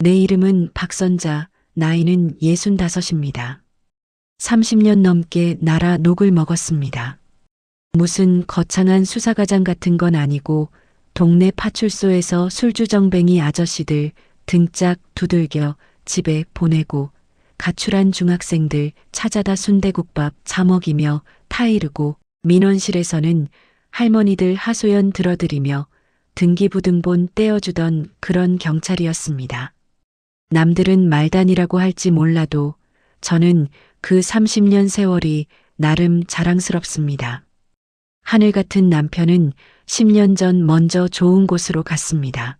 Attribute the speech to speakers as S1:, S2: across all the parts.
S1: 내 이름은 박선자, 나이는 65입니다. 30년 넘게 나라 녹을 먹었습니다. 무슨 거창한 수사과장 같은 건 아니고 동네 파출소에서 술주정뱅이 아저씨들 등짝 두들겨 집에 보내고 가출한 중학생들 찾아다 순대국밥 처먹이며 타이르고 민원실에서는 할머니들 하소연 들어드리며 등기부등본 떼어주던 그런 경찰이었습니다. 남들은 말단이라고 할지 몰라도 저는 그 30년 세월이 나름 자랑스럽습니다. 하늘 같은 남편은 10년 전 먼저 좋은 곳으로 갔습니다.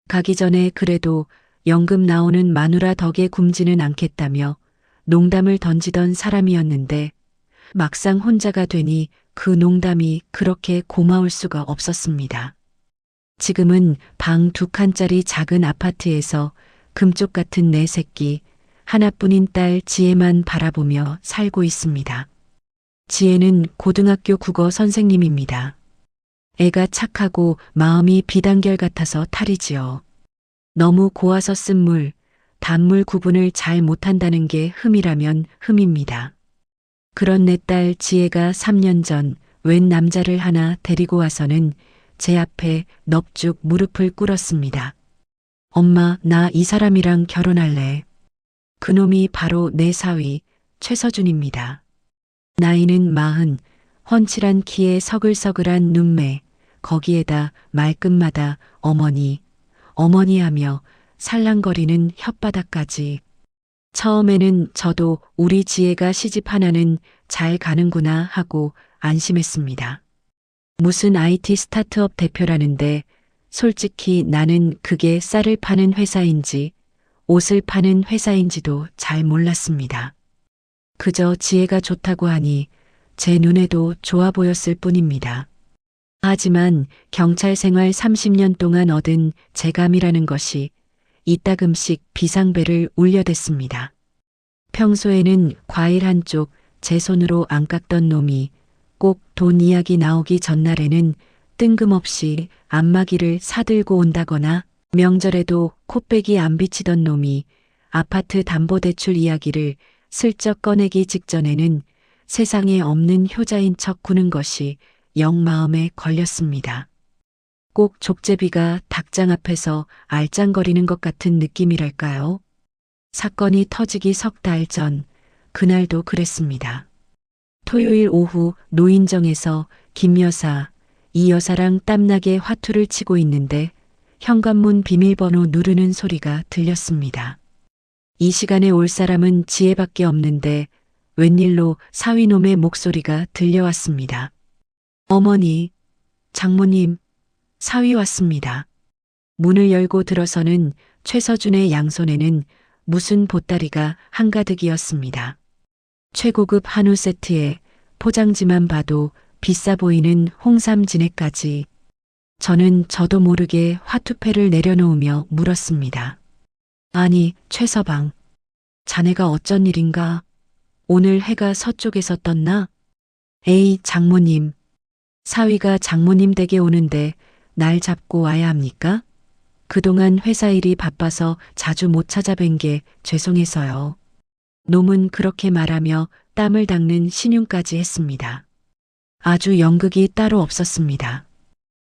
S1: 가기 전에 그래도 연금 나오는 마누라 덕에 굶지는 않겠다며 농담을 던지던 사람이었는데 막상 혼자가 되니 그 농담이 그렇게 고마울 수가 없었습니다. 지금은 방 2칸짜리 작은 아파트에서 금쪽 같은 내 새끼, 하나뿐인 딸 지혜만 바라보며 살고 있습니다. 지혜는 고등학교 국어 선생님입니다. 애가 착하고 마음이 비단결 같아서 탈이지요. 너무 고와서 쓴 물, 단물 구분을 잘 못한다는 게 흠이라면 흠입니다. 그런 내 딸 지혜가 3년 전 웬 남자를 하나 데리고 와서는 제 앞에 넙죽 무릎을 꿇었습니다. 엄마, 나 이 사람이랑 결혼할래. 그놈이 바로 내 사위 최서준입니다. 나이는 40, 훤칠한 키에 서글서글한 눈매, 거기에다 말끝마다 어머니, 어머니 하며 살랑거리는 혓바닥까지. 처음에는 저도 우리 지혜가 시집 하나는 잘 가는구나 하고 안심했습니다. 무슨 IT 스타트업 대표라는데 솔직히 나는 그게 쌀을 파는 회사인지 옷을 파는 회사인지도 잘 몰랐습니다. 그저 지혜가 좋다고 하니 제 눈에도 좋아 보였을 뿐입니다. 하지만 경찰 생활 30년 동안 얻은 재감이라는 것이 이따금씩 비상벨을 울려댔습니다. 평소에는 과일 한쪽 제 손으로 안 깎던 놈이 꼭 돈 이야기 나오기 전날에는 뜬금없이 안마기를 사들고 온다거나 명절에도 코빼기 안 비치던 놈이 아파트 담보대출 이야기를 슬쩍 꺼내기 직전에는 세상에 없는 효자인 척 구는 것이 영 마음에 걸렸습니다. 꼭 족제비가 닭장 앞에서 알짱거리는 것 같은 느낌이랄까요? 사건이 터지기 석 달 전, 그날도 그랬습니다. 토요일 오후 노인정에서 김 여사, 이 여사랑 땀나게 화투를 치고 있는데 현관문 비밀번호 누르는 소리가 들렸습니다. 이 시간에 올 사람은 지혜밖에 없는데 웬일로 사위놈의 목소리가 들려왔습니다. 어머니, 장모님, 사위 왔습니다. 문을 열고 들어서는 최서준의 양손에는 무슨 보따리가 한가득이었습니다. 최고급 한우 세트에 포장지만 봐도 비싸 보이는 홍삼 진액까지. 저는 저도 모르게 화투패를 내려놓으며 물었습니다. 아니, 최서방. 자네가 어쩐 일인가? 오늘 해가 서쪽에서 떴나? 에이, 장모님. 사위가 장모님 댁에 오는데 날 잡고 와야 합니까? 그동안 회사 일이 바빠서 자주 못 찾아뵌 게 죄송해서요. 놈은 그렇게 말하며 땀을 닦는 신용까지 했습니다. 아주 연극이 따로 없었습니다.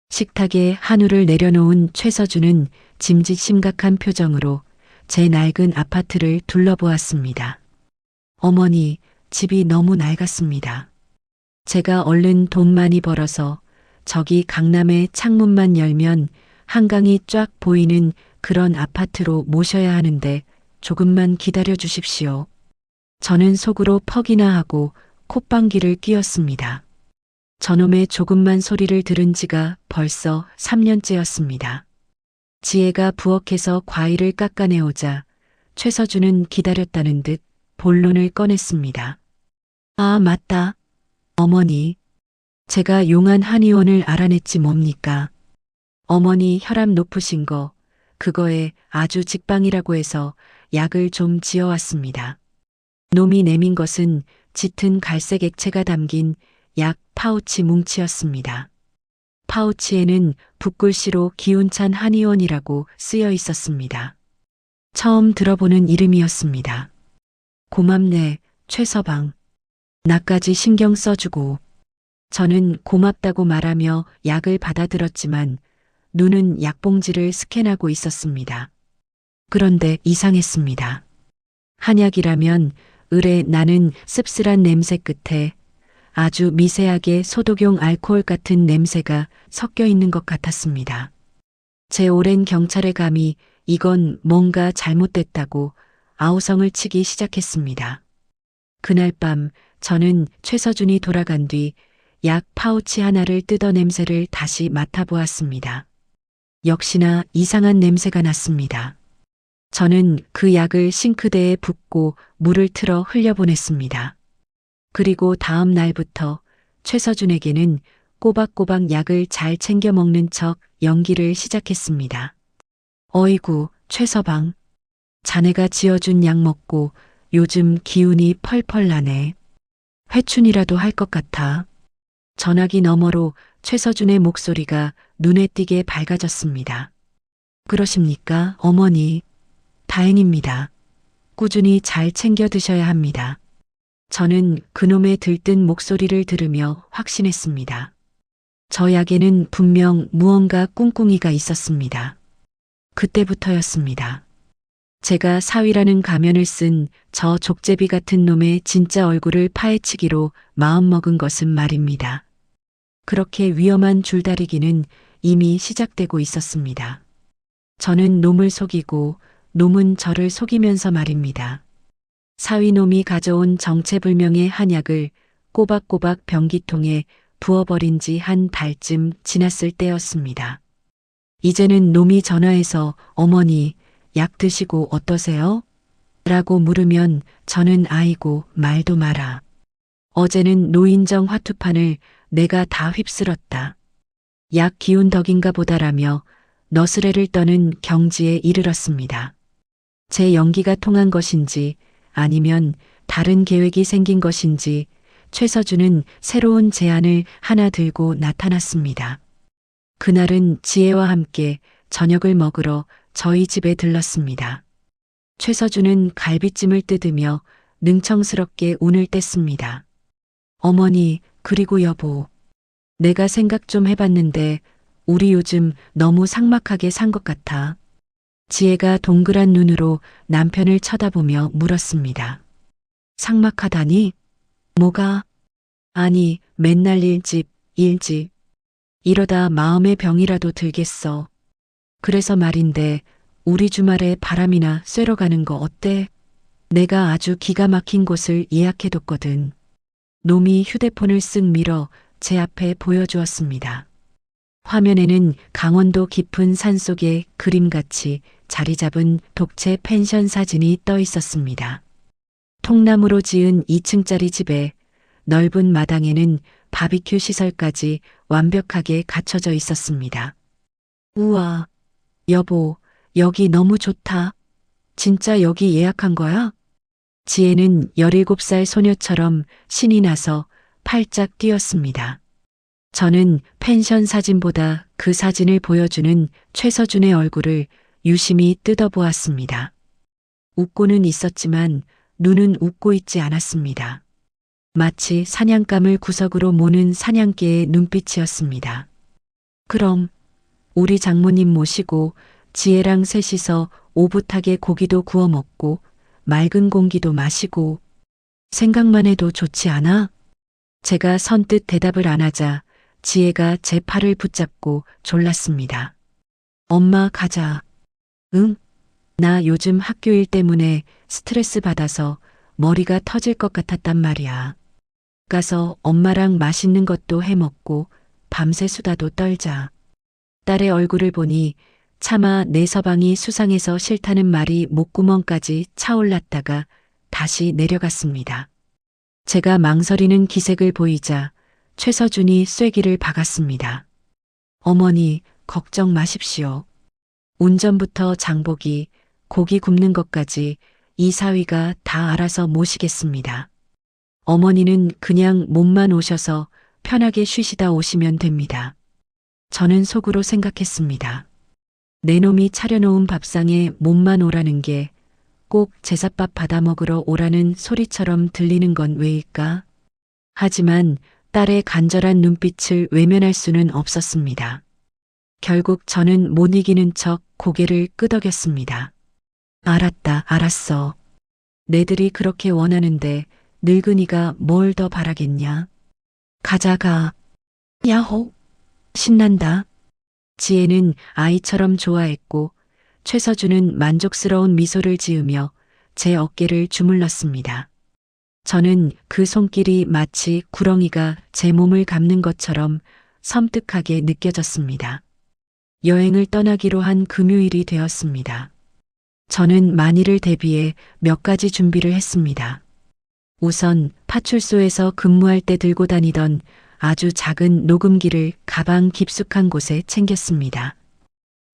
S1: 식탁에 한우를 내려놓은 최서준은 짐짓 심각한 표정으로 제 낡은 아파트를 둘러보았습니다. 어머니, 집이 너무 낡았습니다. 제가 얼른 돈 많이 벌어서 저기 강남의 창문만 열면 한강이 쫙 보이는 그런 아파트로 모셔야 하는데 조금만 기다려 주십시오. 저는 속으로 퍽이나 하고 콧방귀를 뀌었습니다. 저놈의 조금만 소리를 들은 지가 벌써 3년째였습니다. 지혜가 부엌에서 과일을 깎아내오자 최서준은 기다렸다는 듯 본론을 꺼냈습니다. 아, 맞다. 어머니, 제가 용한 한의원을 알아냈지 뭡니까? 어머니 혈압 높으신 거, 그거에 아주 직방이라고 해서 약을 좀 지어왔습니다. 놈이 내민 것은 짙은 갈색 액체가 담긴 약 파우치 뭉치였습니다. 파우치에는 붓글씨로 기운찬 한의원이라고 쓰여 있었습니다. 처음 들어보는 이름이었습니다. 고맙네, 최서방. 나까지 신경 써주고. 저는 고맙다고 말하며 약을 받아들었지만 눈은 약봉지를 스캔하고 있었습니다. 그런데 이상했습니다. 한약이라면 을에 나는 씁쓸한 냄새 끝에 아주 미세하게 소독용 알코올 같은 냄새가 섞여 있는 것 같았습니다. 제 오랜 경찰의 감이 이건 뭔가 잘못됐다고 아우성을 치기 시작했습니다. 그날 밤 저는 최서준이 돌아간 뒤 약 파우치 하나를 뜯어 냄새를 다시 맡아보았습니다. 역시나 이상한 냄새가 났습니다. 저는 그 약을 싱크대에 붓고 물을 틀어 흘려보냈습니다. 그리고 다음 날부터 최서준에게는 꼬박꼬박 약을 잘 챙겨 먹는 척 연기를 시작했습니다. 어이구, 최서방. 자네가 지어준 약 먹고 요즘 기운이 펄펄 나네. 회춘이라도 할 것 같아. 전화기 너머로 최서준의 목소리가 눈에 띄게 밝아졌습니다. 그러십니까, 어머니? 다행입니다. 꾸준히 잘 챙겨 드셔야 합니다. 저는 그놈의 들뜬 목소리를 들으며 확신했습니다. 저 약에는 분명 무언가 꿍꿍이가 있었습니다. 그때부터였습니다. 제가 사위라는 가면을 쓴 저 족제비 같은 놈의 진짜 얼굴을 파헤치기로 마음먹은 것은 말입니다. 그렇게 위험한 줄다리기는 이미 시작되고 있었습니다. 저는 놈을 속이고 놈은 저를 속이면서 말입니다. 사위놈이 가져온 정체불명의 한약을 꼬박꼬박 변기통에 부어버린 지 한 달쯤 지났을 때였습니다. 이제는 놈이 전화해서 어머니, 약 드시고 어떠세요? 라고 물으면 저는 아이고 말도 마라. 어제는 노인정 화투판을 내가 다 휩쓸었다. 약 기운 덕인가 보다라며 너스레를 떠는 경지에 이르렀습니다. 제 연기가 통한 것인지 아니면 다른 계획이 생긴 것인지 최서준은 새로운 제안을 하나 들고 나타났습니다. 그날은 지혜와 함께 저녁을 먹으러 저희 집에 들렀습니다. 최서준은 갈비찜을 뜯으며 능청스럽게 운을 뗐습니다. 어머니, 그리고 여보. 내가 생각 좀 해봤는데 우리 요즘 너무 삭막하게 산 것 같아. 지혜가 동그란 눈으로 남편을 쳐다보며 물었습니다. 삭막하다니? 뭐가? 아니, 맨날 일집. 이러다 마음의 병이라도 들겠어. 그래서 말인데 우리 주말에 바람이나 쐬러 가는 거 어때? 내가 아주 기가 막힌 곳을 예약해뒀거든. 놈이 휴대폰을 쓱 밀어 제 앞에 보여주었습니다. 화면에는 강원도 깊은 산속에 그림같이 자리 잡은 독채 펜션 사진이 떠 있었습니다. 통나무로 지은 2층짜리 집에 넓은 마당에는 바비큐 시설까지 완벽하게 갖춰져 있었습니다. 우와, 여보, 여기 너무 좋다. 진짜 여기 예약한 거야? 지혜는 17살 소녀처럼 신이 나서 팔짝 뛰었습니다. 저는 펜션 사진보다 그 사진을 보여주는 최서준의 얼굴을 유심히 뜯어보았습니다. 웃고는 있었지만 눈은 웃고 있지 않았습니다. 마치 사냥감을 구석으로 모는 사냥개의 눈빛이었습니다. 그럼 우리 장모님 모시고 지혜랑 셋이서 오붓하게 고기도 구워 먹고 맑은 공기도 마시고 생각만 해도 좋지 않아? 제가 선뜻 대답을 안 하자 지혜가 제 팔을 붙잡고 졸랐습니다. 엄마 가자. 응? 나 요즘 학교 일 때문에 스트레스 받아서 머리가 터질 것 같았단 말이야. 가서 엄마랑 맛있는 것도 해 먹고 밤새 수다도 떨자. 딸의 얼굴을 보니 차마 내 서방이 수상해서 싫다는 말이 목구멍까지 차올랐다가 다시 내려갔습니다. 제가 망설이는 기색을 보이자 최서준이 쐐기를 박았습니다. 어머니, 걱정 마십시오. 운전부터 장보기, 고기 굽는 것까지 이 사위가 다 알아서 모시겠습니다. 어머니는 그냥 몸만 오셔서 편하게 쉬시다 오시면 됩니다. 저는 속으로 생각했습니다. 내 놈이 차려놓은 밥상에 몸만 오라는 게 꼭 제삿밥 받아 먹으러 오라는 소리처럼 들리는 건 왜일까? 하지만 딸의 간절한 눈빛을 외면할 수는 없었습니다. 결국 저는 못 이기는 척 고개를 끄덕였습니다. 알았다, 알았어. 내들이 그렇게 원하는데 늙은이가 뭘 더 바라겠냐? 가자가. 야호! 신난다. 지혜는 아이처럼 좋아했고 최서준은 만족스러운 미소를 지으며 제 어깨를 주물렀습니다. 저는 그 손길이 마치 구렁이가 제 몸을 감는 것처럼 섬뜩하게 느껴졌습니다. 여행을 떠나기로 한 금요일이 되었습니다. 저는 만일을 대비해 몇 가지 준비를 했습니다. 우선 파출소에서 근무할 때 들고 다니던 아주 작은 녹음기를 가방 깊숙한 곳에 챙겼습니다.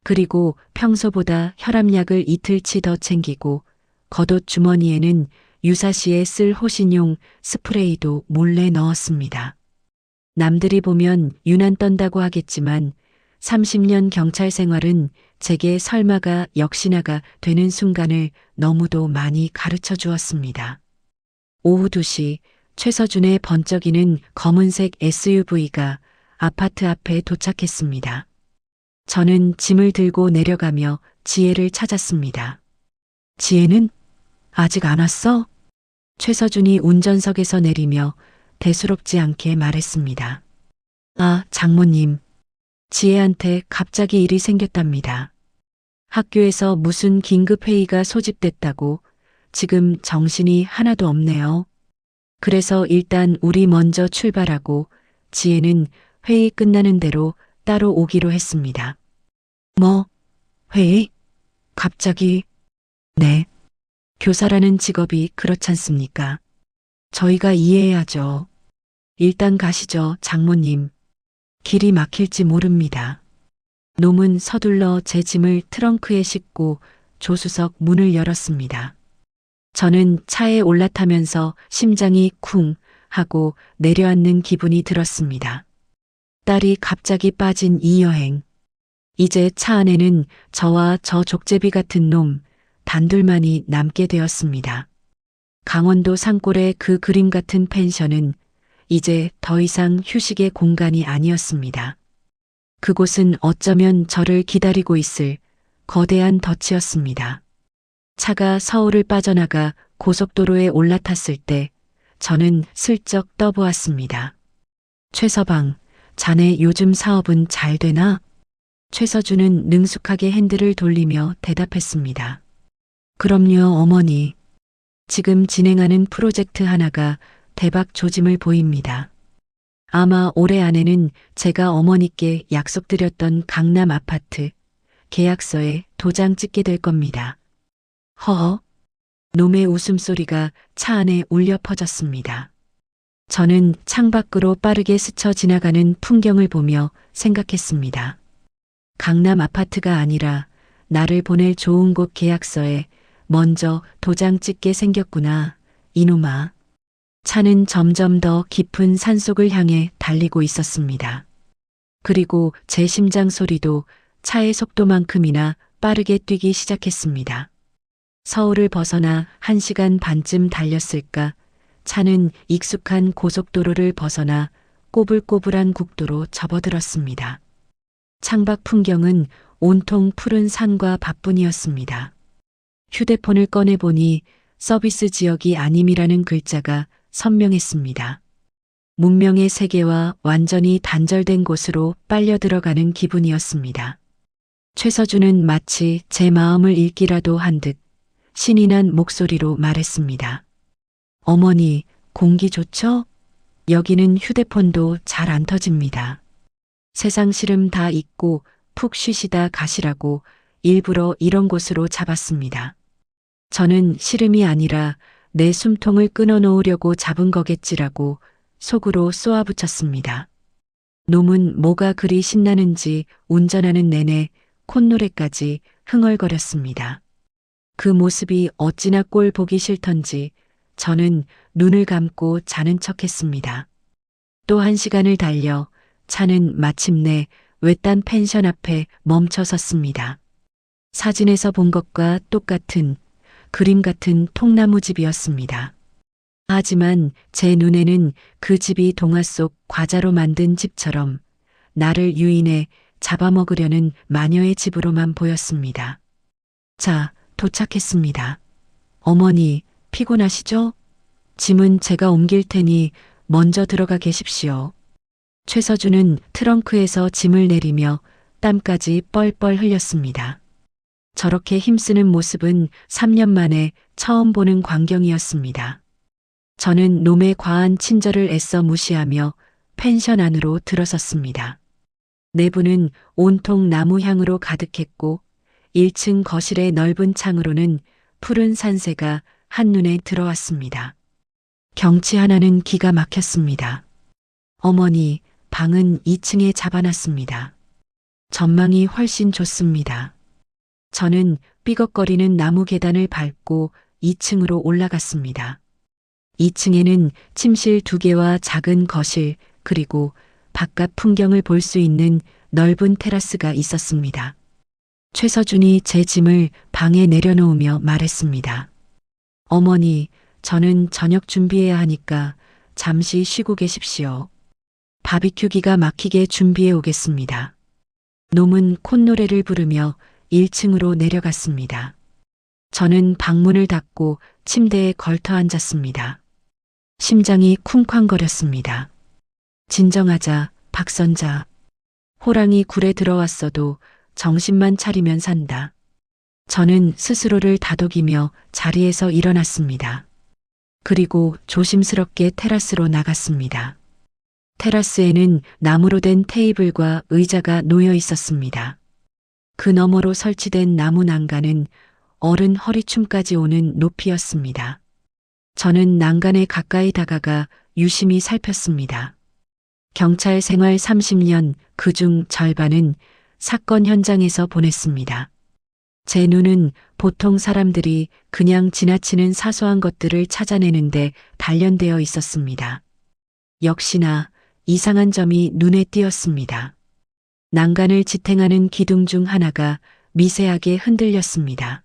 S1: 그리고 평소보다 혈압약을 이틀치 더 챙기고 겉옷 주머니에는 유사시에 쓸 호신용 스프레이도 몰래 넣었습니다. 남들이 보면 유난 떤다고 하겠지만 30년 경찰 생활은 제게 설마가 역시나가 되는 순간을 너무도 많이 가르쳐 주었습니다. 오후 2시 최서준의 번쩍이는 검은색 SUV가 아파트 앞에 도착했습니다. 저는 짐을 들고 내려가며 지혜를 찾았습니다. 지혜는 아직 안 왔어? 최서준이 운전석에서 내리며 대수롭지 않게 말했습니다. 아, 장모님. 지혜한테 갑자기 일이 생겼답니다. 학교에서 무슨 긴급 회의가 소집됐다고 지금 정신이 하나도 없네요. 그래서 일단 우리 먼저 출발하고 지혜는 회의 끝나는 대로 따로 오기로 했습니다. 뭐? 회의? 갑자기? 네. 교사라는 직업이 그렇잖습니까? 저희가 이해해야죠. 일단 가시죠, 장모님. 길이 막힐지 모릅니다. 놈은 서둘러 제 짐을 트렁크에 싣고 조수석 문을 열었습니다. 저는 차에 올라타면서 심장이 쿵 하고 내려앉는 기분이 들었습니다. 딸이 갑자기 빠진 이 여행. 이제 차 안에는 저와 저 족제비 같은 놈 단둘만이 남게 되었습니다. 강원도 산골의 그 그림 같은 펜션은 이제 더 이상 휴식의 공간이 아니었습니다. 그곳은 어쩌면 저를 기다리고 있을 거대한 덫이었습니다. 차가 서울을 빠져나가 고속도로에 올라탔을 때 저는 슬쩍 떠보았습니다. 최서방, 자네 요즘 사업은 잘 되나? 최서준은 능숙하게 핸들을 돌리며 대답했습니다. 그럼요, 어머니. 지금 진행하는 프로젝트 하나가 대박 조짐을 보입니다. 아마 올해 안에는 제가 어머니께 약속드렸던 강남 아파트 계약서에 도장 찍게 될 겁니다. 허허. 놈의 웃음소리가 차 안에 울려 퍼졌습니다. 저는 창밖으로 빠르게 스쳐 지나가는 풍경을 보며 생각했습니다. 강남 아파트가 아니라 나를 보낼 좋은 곳 계약서에 먼저 도장 찍게 생겼구나, 이놈아. 차는 점점 더 깊은 산속을 향해 달리고 있었습니다. 그리고 제 심장 소리도 차의 속도만큼이나 빠르게 뛰기 시작했습니다. 서울을 벗어나 1시간 반쯤 달렸을까, 차는 익숙한 고속도로를 벗어나 꼬불꼬불한 국도로 접어들었습니다. 창밖 풍경은 온통 푸른 산과 밭뿐이었습니다. 휴대폰을 꺼내보니 서비스 지역이 아님이라는 글자가 선명했습니다. 문명의 세계와 완전히 단절된 곳으로 빨려 들어가는 기분이었습니다. 최서준은 마치 제 마음을 읽기라도 한 듯 신이 난 목소리로 말했습니다. 어머니, 공기 좋죠? 여기는 휴대폰도 잘 안 터집니다. 세상 시름 다 잊고 푹 쉬시다 가시라고 일부러 이런 곳으로 잡았습니다. 저는 시름이 아니라 내 숨통을 끊어놓으려고 잡은 거겠지라고 속으로 쏘아붙였습니다. 놈은 뭐가 그리 신나는지 운전하는 내내 콧노래까지 흥얼거렸습니다. 그 모습이 어찌나 꼴 보기 싫던지 저는 눈을 감고 자는 척했습니다. 또 1시간을 달려 차는 마침내 외딴 펜션 앞에 멈춰 섰습니다. 사진에서 본 것과 똑같은 그림 같은 통나무 집이었습니다. 하지만 제 눈에는 그 집이 동화 속 과자로 만든 집처럼 나를 유인해 잡아먹으려는 마녀의 집으로만 보였습니다. 자, 도착했습니다. 어머니, 피곤하시죠? 짐은 제가 옮길 테니 먼저 들어가 계십시오. 최서준은 트렁크에서 짐을 내리며 땀까지 뻘뻘 흘렸습니다. 저렇게 힘쓰는 모습은 3년 만에 처음 보는 광경이었습니다. 저는 놈의 과한 친절을 애써 무시하며 펜션 안으로 들어섰습니다. 내부는 온통 나무 향으로 가득했고 1층 거실의 넓은 창으로는 푸른 산새가 한눈에 들어왔습니다. 경치 하나는 기가 막혔습니다. 어머니, 방은 2층에 잡아놨습니다. 전망이 훨씬 좋습니다. 저는 삐걱거리는 나무 계단을 밟고 2층으로 올라갔습니다. 2층에는 침실 2개와 작은 거실, 그리고 바깥 풍경을 볼 수 있는 넓은 테라스가 있었습니다. 최서준이 제 짐을 방에 내려놓으며 말했습니다. 어머니, 저는 저녁 준비해야 하니까 잠시 쉬고 계십시오. 바비큐 기가 막히게 준비해 오겠습니다. 놈은 콧노래를 부르며 1층으로 내려갔습니다. 저는 방문을 닫고 침대에 걸터 앉았습니다. 심장이 쿵쾅거렸습니다. 진정하자, 박선자. 호랑이 굴에 들어왔어도 정신만 차리면 산다. 저는 스스로를 다독이며 자리에서 일어났습니다. 그리고 조심스럽게 테라스로 나갔습니다. 테라스에는 나무로 된 테이블과 의자가 놓여 있었습니다. 그 너머로 설치된 나무 난간은 어른 허리춤까지 오는 높이였습니다. 저는 난간에 가까이 다가가 유심히 살폈습니다. 경찰 생활 30년, 그중 절반은 사건 현장에서 보냈습니다. 제 눈은 보통 사람들이 그냥 지나치는 사소한 것들을 찾아내는데 단련되어 있었습니다. 역시나 이상한 점이 눈에 띄었습니다. 난간을 지탱하는 기둥 중 하나가 미세하게 흔들렸습니다.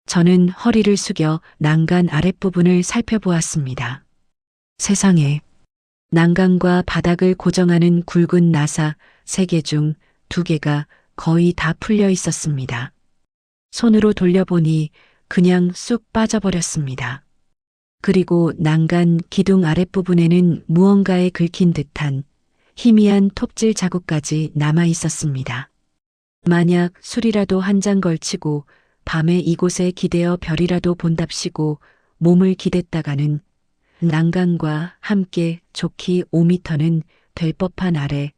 S1: 저는 허리를 숙여 난간 아랫부분을 살펴보았습니다. 세상에, 난간과 바닥을 고정하는 굵은 나사 3개 중 2개가 거의 다 풀려 있었습니다. 손으로 돌려보니 그냥 쑥 빠져버렸습니다. 그리고 난간 기둥 아랫부분에는 무언가에 긁힌 듯한 희미한 톱질 자국까지 남아 있었습니다. 만약 술이라도 한 잔 걸치고 밤에 이곳에 기대어 별이라도 본답시고 몸을 기댔다가는 난간과 함께 좋기 5미터는 될 법한 아래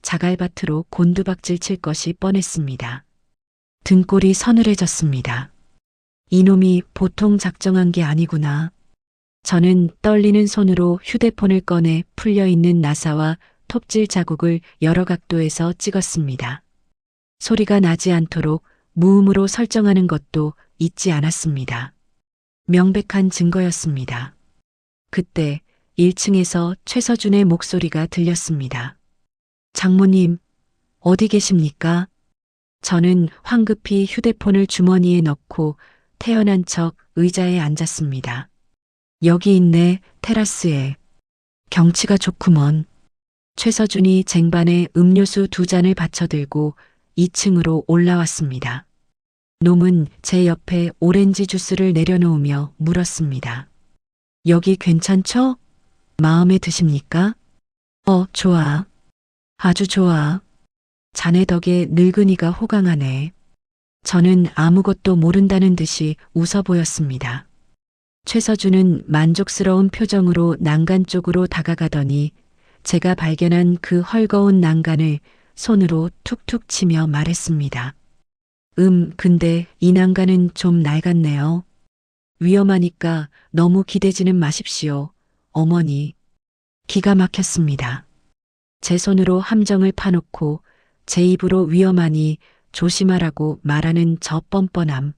S1: 자갈밭으로 곤두박질 칠 것이 뻔했습니다. 등골이 서늘해졌습니다. 이놈이 보통 작정한 게 아니구나. 저는 떨리는 손으로 휴대폰을 꺼내 풀려있는 나사와 톱질 자국을 여러 각도에서 찍었습니다. 소리가 나지 않도록 무음으로 설정하는 것도 잊지 않았습니다. 명백한 증거였습니다. 그때 1층에서 최서준의 목소리가 들렸습니다. 장모님, 어디 계십니까? 저는 황급히 휴대폰을 주머니에 넣고 태연한 척 의자에 앉았습니다. 여기 있네, 테라스에. 경치가 좋구먼. 최서준이 쟁반에 음료수 2잔을 받쳐들고 2층으로 올라왔습니다. 놈은 제 옆에 오렌지 주스를 내려놓으며 물었습니다. 여기 괜찮죠? 마음에 드십니까? 좋아. 아주 좋아. 자네 덕에 늙은이가 호강하네. 저는 아무것도 모른다는 듯이 웃어 보였습니다. 최서준은 만족스러운 표정으로 난간 쪽으로 다가가더니 제가 발견한 그 헐거운 난간을 손으로 툭툭 치며 말했습니다. 근데 이 난간은 좀 낡았네요. 위험하니까 너무 기대지는 마십시오, 어머니. 기가 막혔습니다. 제 손으로 함정을 파놓고 제 입으로 위험하니 조심하라고 말하는 저 뻔뻔함.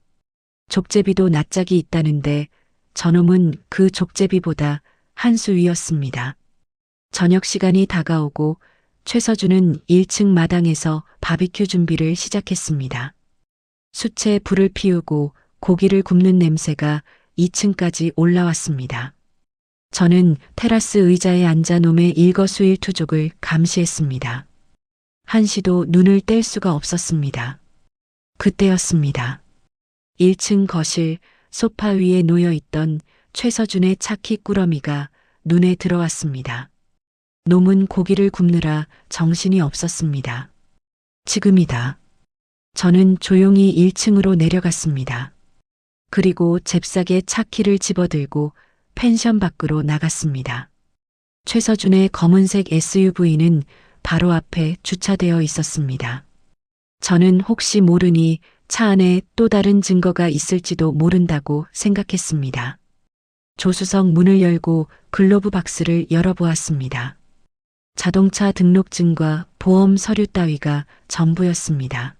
S1: 족제비도 낯짝이 있다는데 저놈은 그 족제비보다 한 수 위였습니다. 저녁 시간이 다가오고 최서준은 1층 마당에서 바비큐 준비를 시작했습니다. 숯에 불을 피우고 고기를 굽는 냄새가 2층까지 올라왔습니다. 저는 테라스 의자에 앉아 놈의 일거수일투족을 감시했습니다. 한시도 눈을 뗄 수가 없었습니다. 그때였습니다. 1층 거실 소파 위에 놓여있던 최서준의 차키 꾸러미가 눈에 들어왔습니다. 놈은 고기를 굽느라 정신이 없었습니다. 지금이다. 저는 조용히 1층으로 내려갔습니다. 그리고 잽싸게 차키를 집어들고 펜션 밖으로 나갔습니다. 최서준의 검은색 SUV는 바로 앞에 주차되어 있었습니다. 저는 혹시 모르니 차 안에 또 다른 증거가 있을지도 모른다고 생각했습니다. 조수석 문을 열고 글로브 박스를 열어보았습니다. 자동차 등록증과 보험 서류 따위가 전부였습니다.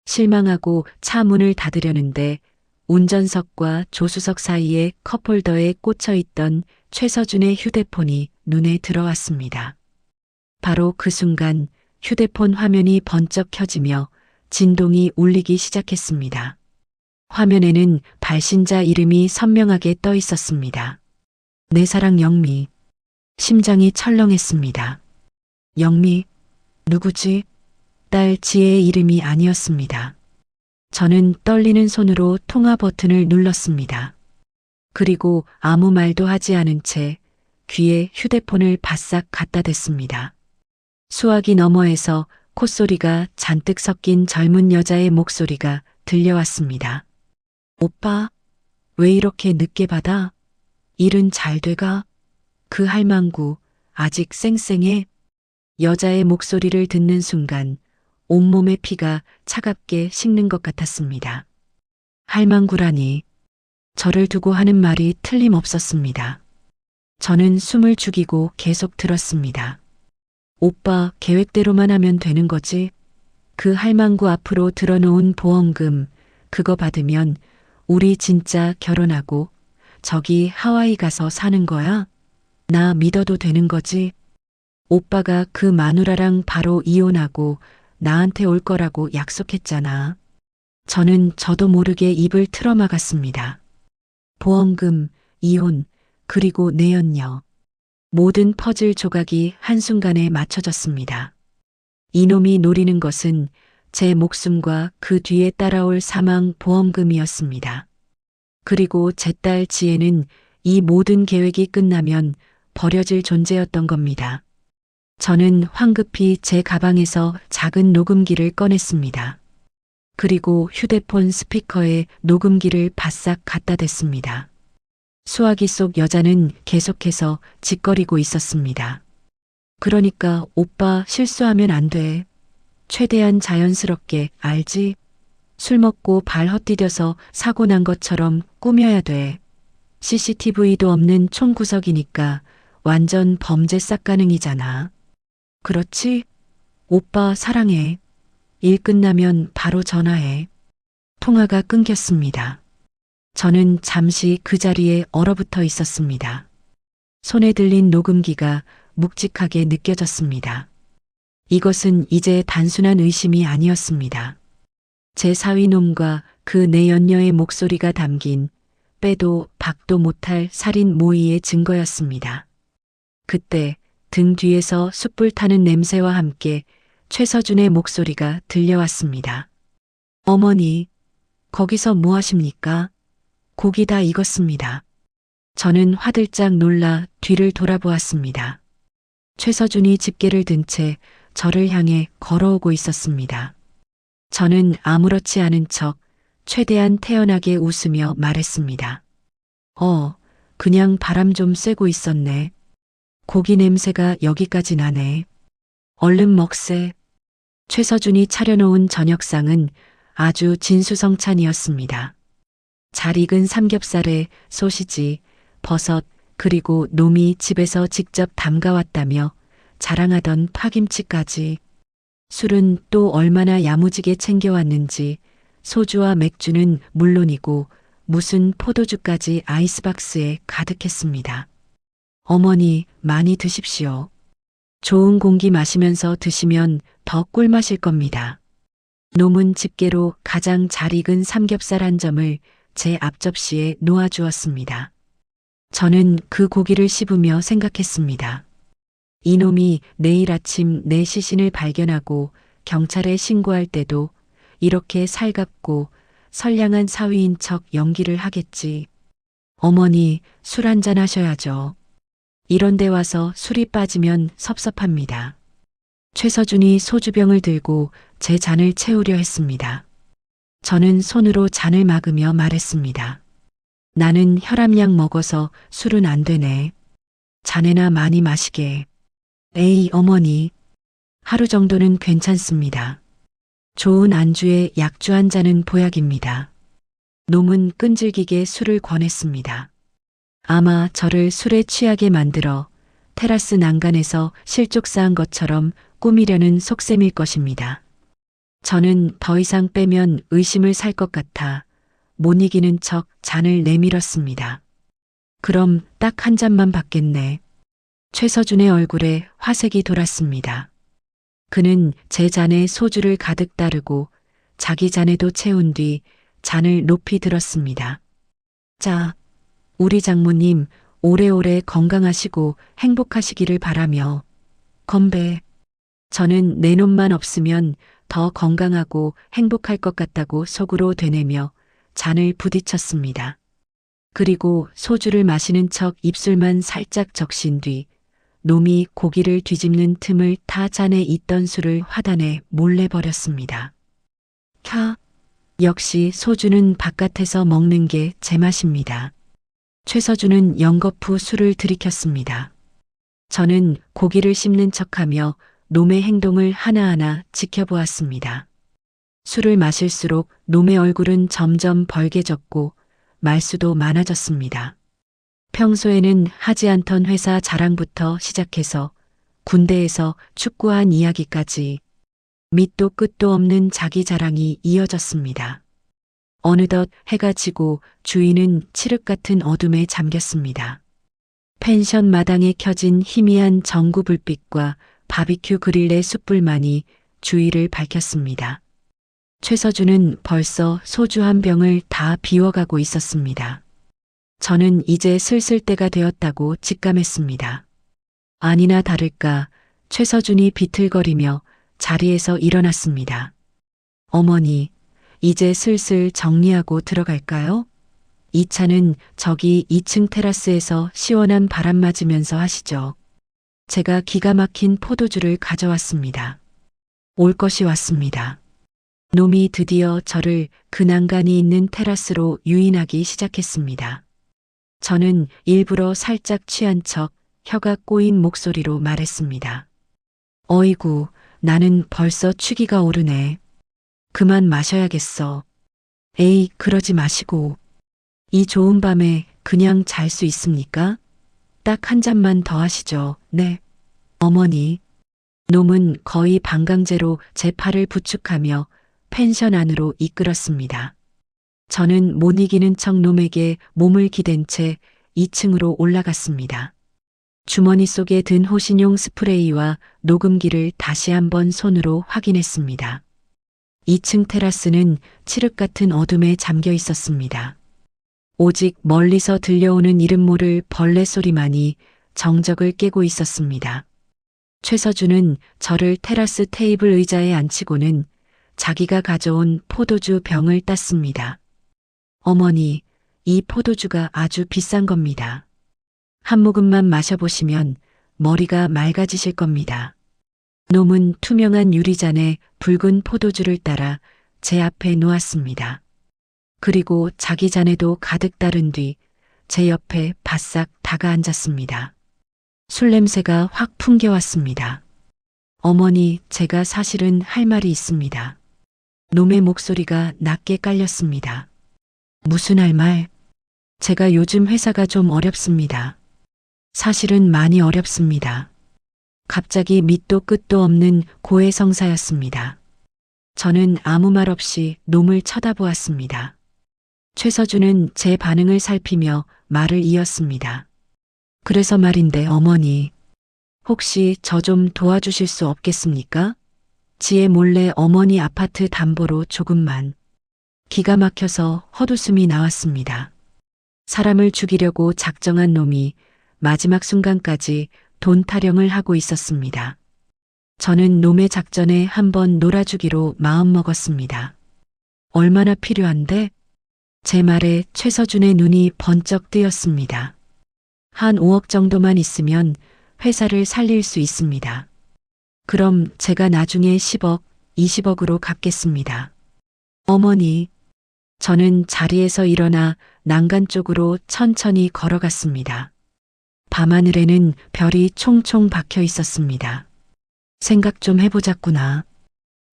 S1: 실망하고 차 문을 닫으려는데 운전석과 조수석 사이에 컵홀더에 꽂혀 있던 최서준의 휴대폰이 눈에 들어왔습니다. 바로 그 순간 휴대폰 화면이 번쩍 켜지며 진동이 울리기 시작했습니다. 화면에는 발신자 이름이 선명하게 떠 있었습니다. 내 사랑 영미. 심장이 철렁했습니다. 영미? 누구지? 딸 지혜의 이름이 아니었습니다. 저는 떨리는 손으로 통화 버튼을 눌렀습니다. 그리고 아무 말도 하지 않은 채 귀에 휴대폰을 바싹 갖다 댔습니다. 수화기 너머에서 콧소리가 잔뜩 섞인 젊은 여자의 목소리가 들려왔습니다. 오빠, 왜 이렇게 늦게 받아? 일은 잘 돼가? 그 할망구 아직 쌩쌩해? 여자의 목소리를 듣는 순간 온몸의 피가 차갑게 식는 것 같았습니다. 할망구라니. 저를 두고 하는 말이 틀림없었습니다. 저는 숨을 죽이고 계속 들었습니다. 오빠 계획대로만 하면 되는 거지? 그 할망구 앞으로 들어놓은 보험금, 그거 받으면 우리 진짜 결혼하고 저기 하와이 가서 사는 거야? 나 믿어도 되는 거지? 오빠가 그 마누라랑 바로 이혼하고 나한테 올 거라고 약속했잖아. 저는 저도 모르게 입을 틀어막았습니다. 보험금, 이혼, 그리고 내연녀. 모든 퍼즐 조각이 한순간에 맞춰졌습니다. 이놈이 노리는 것은 제 목숨과 그 뒤에 따라올 사망 보험금이었습니다. 그리고 제 딸 지혜는 이 모든 계획이 끝나면 버려질 존재였던 겁니다. 저는 황급히 제 가방에서 작은 녹음기를 꺼냈습니다. 그리고 휴대폰 스피커에 녹음기를 바싹 갖다 댔습니다. 수화기 속 여자는 계속해서 짓거리고 있었습니다. 그러니까 오빠 실수하면 안 돼. 최대한 자연스럽게, 알지? 술 먹고 발 헛디뎌서 사고 난 것처럼 꾸며야 돼. CCTV도 없는 총구석이니까 완전 범죄 싹가능이잖아. 그렇지? 오빠 사랑해. 일 끝나면 바로 전화해. 통화가 끊겼습니다. 저는 잠시 그 자리에 얼어붙어 있었습니다. 손에 들린 녹음기가 묵직하게 느껴졌습니다. 이것은 이제 단순한 의심이 아니었습니다. 제 사위놈과 그 내연녀의 목소리가 담긴 빼도 박도 못할 살인 모의의 증거였습니다. 그때 등 뒤에서 숯불 타는 냄새와 함께 최서준의 목소리가 들려왔습니다. 어머니, 거기서 뭐 하십니까? 고기 다 익었습니다. 저는 화들짝 놀라 뒤를 돌아보았습니다. 최서준이 집게를 든 채 저를 향해 걸어오고 있었습니다. 저는 아무렇지 않은 척 최대한 태연하게 웃으며 말했습니다. 그냥 바람 좀 쐬고 있었네. 고기 냄새가 여기까지 나네. 얼른 먹세. 최서준이 차려놓은 저녁상은 아주 진수성찬이었습니다. 잘 익은 삼겹살에 소시지, 버섯, 그리고 놈이 집에서 직접 담가왔다며 자랑하던 파김치까지. 술은 또 얼마나 야무지게 챙겨왔는지 소주와 맥주는 물론이고 무슨 포도주까지 아이스박스에 가득했습니다. 어머니, 많이 드십시오. 좋은 공기 마시면서 드시면 더 꿀마실 겁니다. 놈은 집게로 가장 잘 익은 삼겹살 한 점을 제 앞접시에 놓아주었습니다. 저는 그 고기를 씹으며 생각했습니다. 이놈이 내일 아침 내 시신을 발견하고 경찰에 신고할 때도 이렇게 살갑고 선량한 사위인 척 연기를 하겠지. 어머니, 술 한잔 하셔야죠. 이런 데 와서 술이 빠지면 섭섭합니다. 최서준이 소주병을 들고 제 잔을 채우려 했습니다. 저는 손으로 잔을 막으며 말했습니다. 나는 혈압약 먹어서 술은 안 되네. 자네나 많이 마시게. 에이, 어머니. 하루 정도는 괜찮습니다. 좋은 안주에 약주 한 잔은 보약입니다. 놈은 끈질기게 술을 권했습니다. 아마 저를 술에 취하게 만들어 테라스 난간에서 실족사한 것처럼 꾸미려는 속셈일 것입니다. 저는 더 이상 빼면 의심을 살 것 같아 못 이기는 척 잔을 내밀었습니다. 그럼 딱 한 잔만 받겠네. 최서준의 얼굴에 화색이 돌았습니다. 그는 제 잔에 소주를 가득 따르고 자기 잔에도 채운 뒤 잔을 높이 들었습니다. 자, 우리 장모님 오래오래 건강하시고 행복하시기를 바라며 건배. 저는 내 놈만 없으면 더 건강하고 행복할 것 같다고 속으로 되뇌며 잔을 부딪혔습니다. 그리고 소주를 마시는 척 입술만 살짝 적신 뒤 놈이 고기를 뒤집는 틈을 타 잔에 있던 술을 화단에 몰래 버렸습니다. 캬, 역시 소주는 바깥에서 먹는 게 제맛입니다. 최서준은 연거푸 술을 들이켰습니다. 저는 고기를 씹는 척하며 놈의 행동을 하나하나 지켜보았습니다. 술을 마실수록 놈의 얼굴은 점점 벌개졌고 말수도 많아졌습니다. 평소에는 하지 않던 회사 자랑부터 시작해서 군대에서 축구한 이야기까지 밑도 끝도 없는 자기 자랑이 이어졌습니다. 어느덧 해가 지고 주위는 칠흑 같은 어둠에 잠겼습니다. 펜션 마당에 켜진 희미한 전구 불빛과 바비큐 그릴의 숯불만이 주위를 밝혔습니다. 최서준은 벌써 소주 한 병을 다 비워가고 있었습니다. 저는 이제 슬슬 때가 되었다고 직감했습니다. 아니나 다를까 최서준이 비틀거리며 자리에서 일어났습니다. 어머니, 이제 슬슬 정리하고 들어갈까요? 이 차는 저기 2층 테라스에서 시원한 바람 맞으면서 하시죠. 제가 기가 막힌 포도주를 가져왔습니다. 올 것이 왔습니다. 놈이 드디어 저를 그 난간이 있는 테라스로 유인하기 시작했습니다. 저는 일부러 살짝 취한 척 혀가 꼬인 목소리로 말했습니다. 어이구, 나는 벌써 취기가 오르네. 그만 마셔야겠어. 에이, 그러지 마시고. 이 좋은 밤에 그냥 잘 수 있습니까? 딱 한 잔만 더 하시죠. 네. 어머니. 놈은 거의 반강제로 제 팔을 부축하며 펜션 안으로 이끌었습니다. 저는 못 이기는 척 놈에게 몸을 기댄 채 2층으로 올라갔습니다. 주머니 속에 든 호신용 스프레이와 녹음기를 다시 한번 손으로 확인했습니다. 2층 테라스는 칠흑 같은 어둠에 잠겨 있었습니다. 오직 멀리서 들려오는 이름 모를 벌레 소리만이 정적을 깨고 있었습니다. 최서준은 저를 테라스 테이블 의자에 앉히고는 자기가 가져온 포도주 병을 땄습니다. 어머니, 이 포도주가 아주 비싼 겁니다. 한 모금만 마셔보시면 머리가 맑아지실 겁니다. 놈은 투명한 유리잔에 붉은 포도주를 따라 제 앞에 놓았습니다. 그리고 자기 잔에도 가득 따른 뒤 제 옆에 바싹 다가앉았습니다. 술 냄새가 확 풍겨왔습니다. 어머니, 제가 사실은 할 말이 있습니다. 놈의 목소리가 낮게 깔렸습니다. 무슨 할 말? 제가 요즘 회사가 좀 어렵습니다. 사실은 많이 어렵습니다. 갑자기 밑도 끝도 없는 고해성사였습니다. 저는 아무 말 없이 놈을 쳐다보았습니다. 최서준은 제 반응을 살피며 말을 이었습니다. 그래서 말인데 어머니, 혹시 저 좀 도와주실 수 없겠습니까? 지혜 몰래 어머니 아파트 담보로 조금만. 기가 막혀서 헛웃음이 나왔습니다. 사람을 죽이려고 작정한 놈이 마지막 순간까지 돈 타령을 하고 있었습니다. 저는 놈의 작전에 한번 놀아주기로 마음먹었습니다. 얼마나 필요한데? 제 말에 최서준의 눈이 번쩍 뜨였습니다. 한 5억 정도만 있으면 회사를 살릴 수 있습니다. 그럼 제가 나중에 10억, 20억으로 갚겠습니다. 어머니, 저는 자리에서 일어나 난간 쪽으로 천천히 걸어갔습니다. 밤하늘에는 별이 총총 박혀 있었습니다. 생각 좀 해보자꾸나.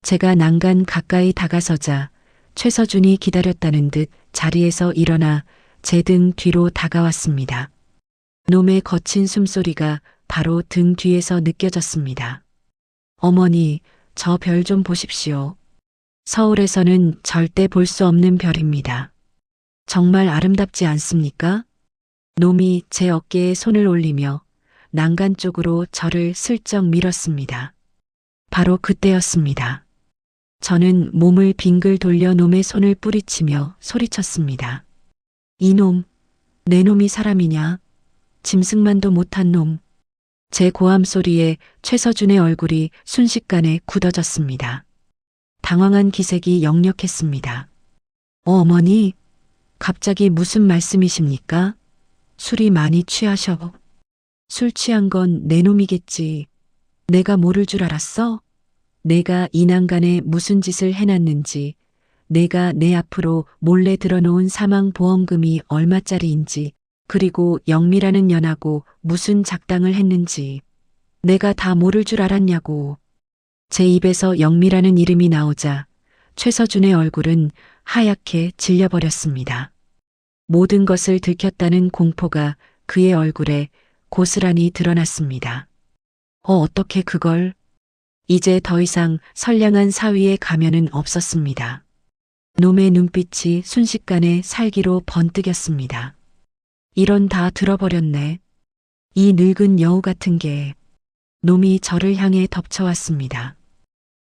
S1: 제가 난간 가까이 다가서자 최서준이 기다렸다는 듯 자리에서 일어나 제 등 뒤로 다가왔습니다. 놈의 거친 숨소리가 바로 등 뒤에서 느껴졌습니다. 어머니, 저 별 좀 보십시오. 서울에서는 절대 볼 수 없는 별입니다. 정말 아름답지 않습니까? 놈이 제 어깨에 손을 올리며 난간 쪽으로 저를 슬쩍 밀었습니다. 바로 그때였습니다. 저는 몸을 빙글 돌려 놈의 손을 뿌리치며 소리쳤습니다. 이놈, 내 놈이 사람이냐? 짐승만도 못한 놈. 제 고함 소리에 최서준의 얼굴이 순식간에 굳어졌습니다. 당황한 기색이 역력했습니다. 어머니, 갑자기 무슨 말씀이십니까? 술이 많이 취하셔. 술 취한 건 내 놈이겠지. 내가 모를 줄 알았어? 내가 이 난간에 무슨 짓을 해놨는지, 내가 내 앞으로 몰래 들어놓은 사망보험금이 얼마짜리인지, 그리고 영미라는 년하고 무슨 작당을 했는지, 내가 다 모를 줄 알았냐고. 제 입에서 영미라는 이름이 나오자 최서준의 얼굴은 하얗게 질려버렸습니다. 모든 것을 들켰다는 공포가 그의 얼굴에 고스란히 드러났습니다. 어떻게 그걸? 이제 더 이상 선량한 사위의 가면은 없었습니다. 놈의 눈빛이 순식간에 살기로 번뜩였습니다. 이런 다 들어버렸네. 이 늙은 여우 같은 게. 놈이 저를 향해 덮쳐왔습니다.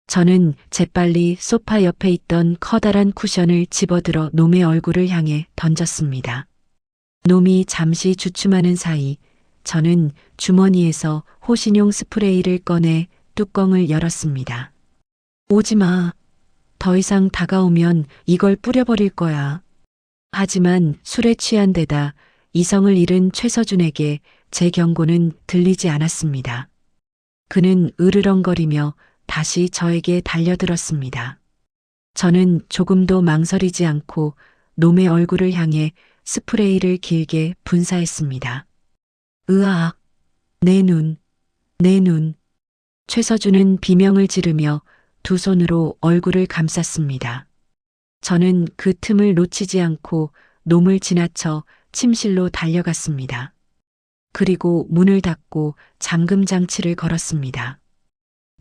S1: 저는 재빨리 소파 옆에 있던 커다란 쿠션을 집어들어 놈의 얼굴을 향해 던졌습니다. 놈이 잠시 주춤하는 사이 저는 주머니에서 호신용 스프레이를 꺼내 뚜껑을 열었습니다. 오지 마. 더 이상 다가오면 이걸 뿌려버릴 거야. 하지만 술에 취한 데다 이성을 잃은 최서준에게 제 경고는 들리지 않았습니다. 그는 으르렁거리며 다시 저에게 달려들었습니다. 저는 조금도 망설이지 않고 놈의 얼굴을 향해 스프레이를 길게 분사했습니다. 으악, 내 눈, 내 눈. 최서준은 비명을 지르며 두 손으로 얼굴을 감쌌습니다. 저는 그 틈을 놓치지 않고 놈을 지나쳐 침실로 달려갔습니다. 그리고 문을 닫고 잠금 장치를 걸었습니다.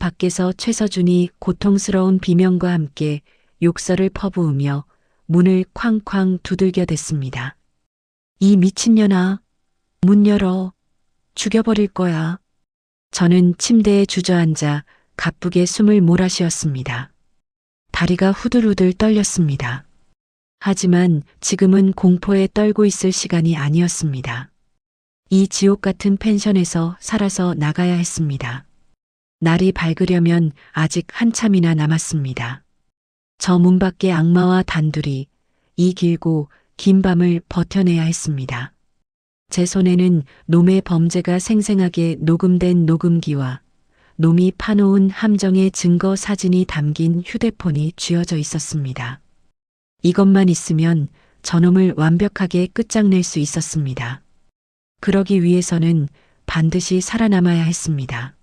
S1: 밖에서 최서준이 고통스러운 비명과 함께 욕설을 퍼부으며 문을 쾅쾅 두들겨댔습니다. 이 미친년아, 문 열어. 죽여버릴 거야. 저는 침대에 주저앉아 가쁘게 숨을 몰아쉬었습니다. 다리가 후들후들 떨렸습니다. 하지만 지금은 공포에 떨고 있을 시간이 아니었습니다. 이 지옥 같은 펜션에서 살아서 나가야 했습니다. 날이 밝으려면 아직 한참이나 남았습니다. 저 문 밖의 악마와 단둘이 이 길고 긴 밤을 버텨내야 했습니다. 제 손에는 놈의 범죄가 생생하게 녹음된 녹음기와 놈이 파놓은 함정의 증거 사진이 담긴 휴대폰이 쥐어져 있었습니다. 이것만 있으면 저놈을 완벽하게 끝장낼 수 있었습니다. 그러기 위해서는 반드시 살아남아야 했습니다.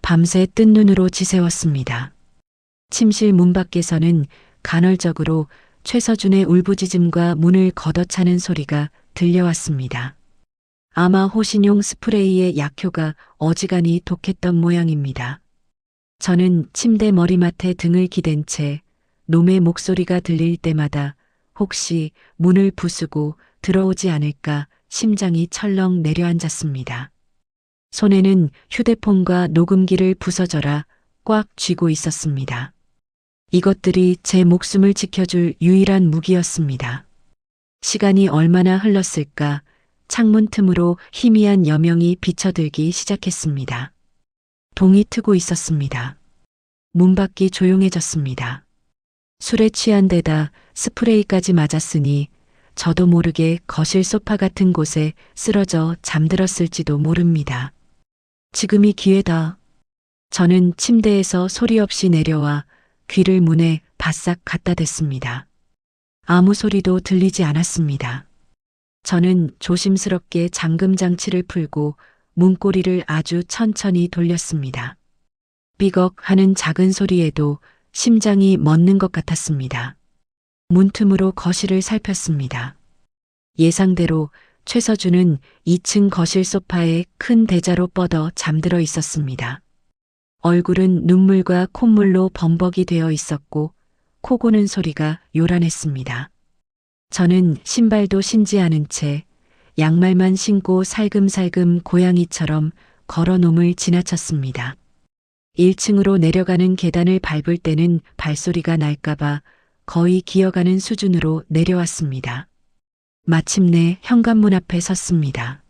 S1: 밤새 뜬 눈으로 지새웠습니다. 침실 문 밖에서는 간헐적으로 최서준의 울부짖음과 문을 걷어차는 소리가 들려왔습니다. 아마 호신용 스프레이의 약효가 어지간히 독했던 모양입니다. 저는 침대 머리맡에 등을 기댄 채 놈의 목소리가 들릴 때마다 혹시 문을 부수고 들어오지 않을까 심장이 철렁 내려앉았습니다. 손에는 휴대폰과 녹음기를 부서져라 꽉 쥐고 있었습니다. 이것들이 제 목숨을 지켜줄 유일한 무기였습니다. 시간이 얼마나 흘렀을까 창문 틈으로 희미한 여명이 비쳐들기 시작했습니다. 동이 트고 있었습니다. 문 밖이 조용해졌습니다. 술에 취한 데다 스프레이까지 맞았으니 저도 모르게 거실 소파 같은 곳에 쓰러져 잠들었을지도 모릅니다. 지금이 기회다. 저는 침대에서 소리 없이 내려와 귀를 문에 바싹 갖다 댔습니다. 아무 소리도 들리지 않았습니다. 저는 조심스럽게 잠금 장치를 풀고 문고리를 아주 천천히 돌렸습니다. 삐걱 하는 작은 소리에도 심장이 멎는 것 같았습니다. 문틈으로 거실을 살폈습니다. 예상대로 최서준은 2층 거실 소파에 큰 대자로 뻗어 잠들어 있었습니다. 얼굴은 눈물과 콧물로 범벅이 되어 있었고 코 고는 소리가 요란했습니다. 저는 신발도 신지 않은 채 양말만 신고 살금살금 고양이처럼 걸어 놈을 지나쳤습니다. 1층으로 내려가는 계단을 밟을 때는 발소리가 날까봐 거의 기어가는 수준으로 내려왔습니다. 마침내 현관문 앞에 섰습니다.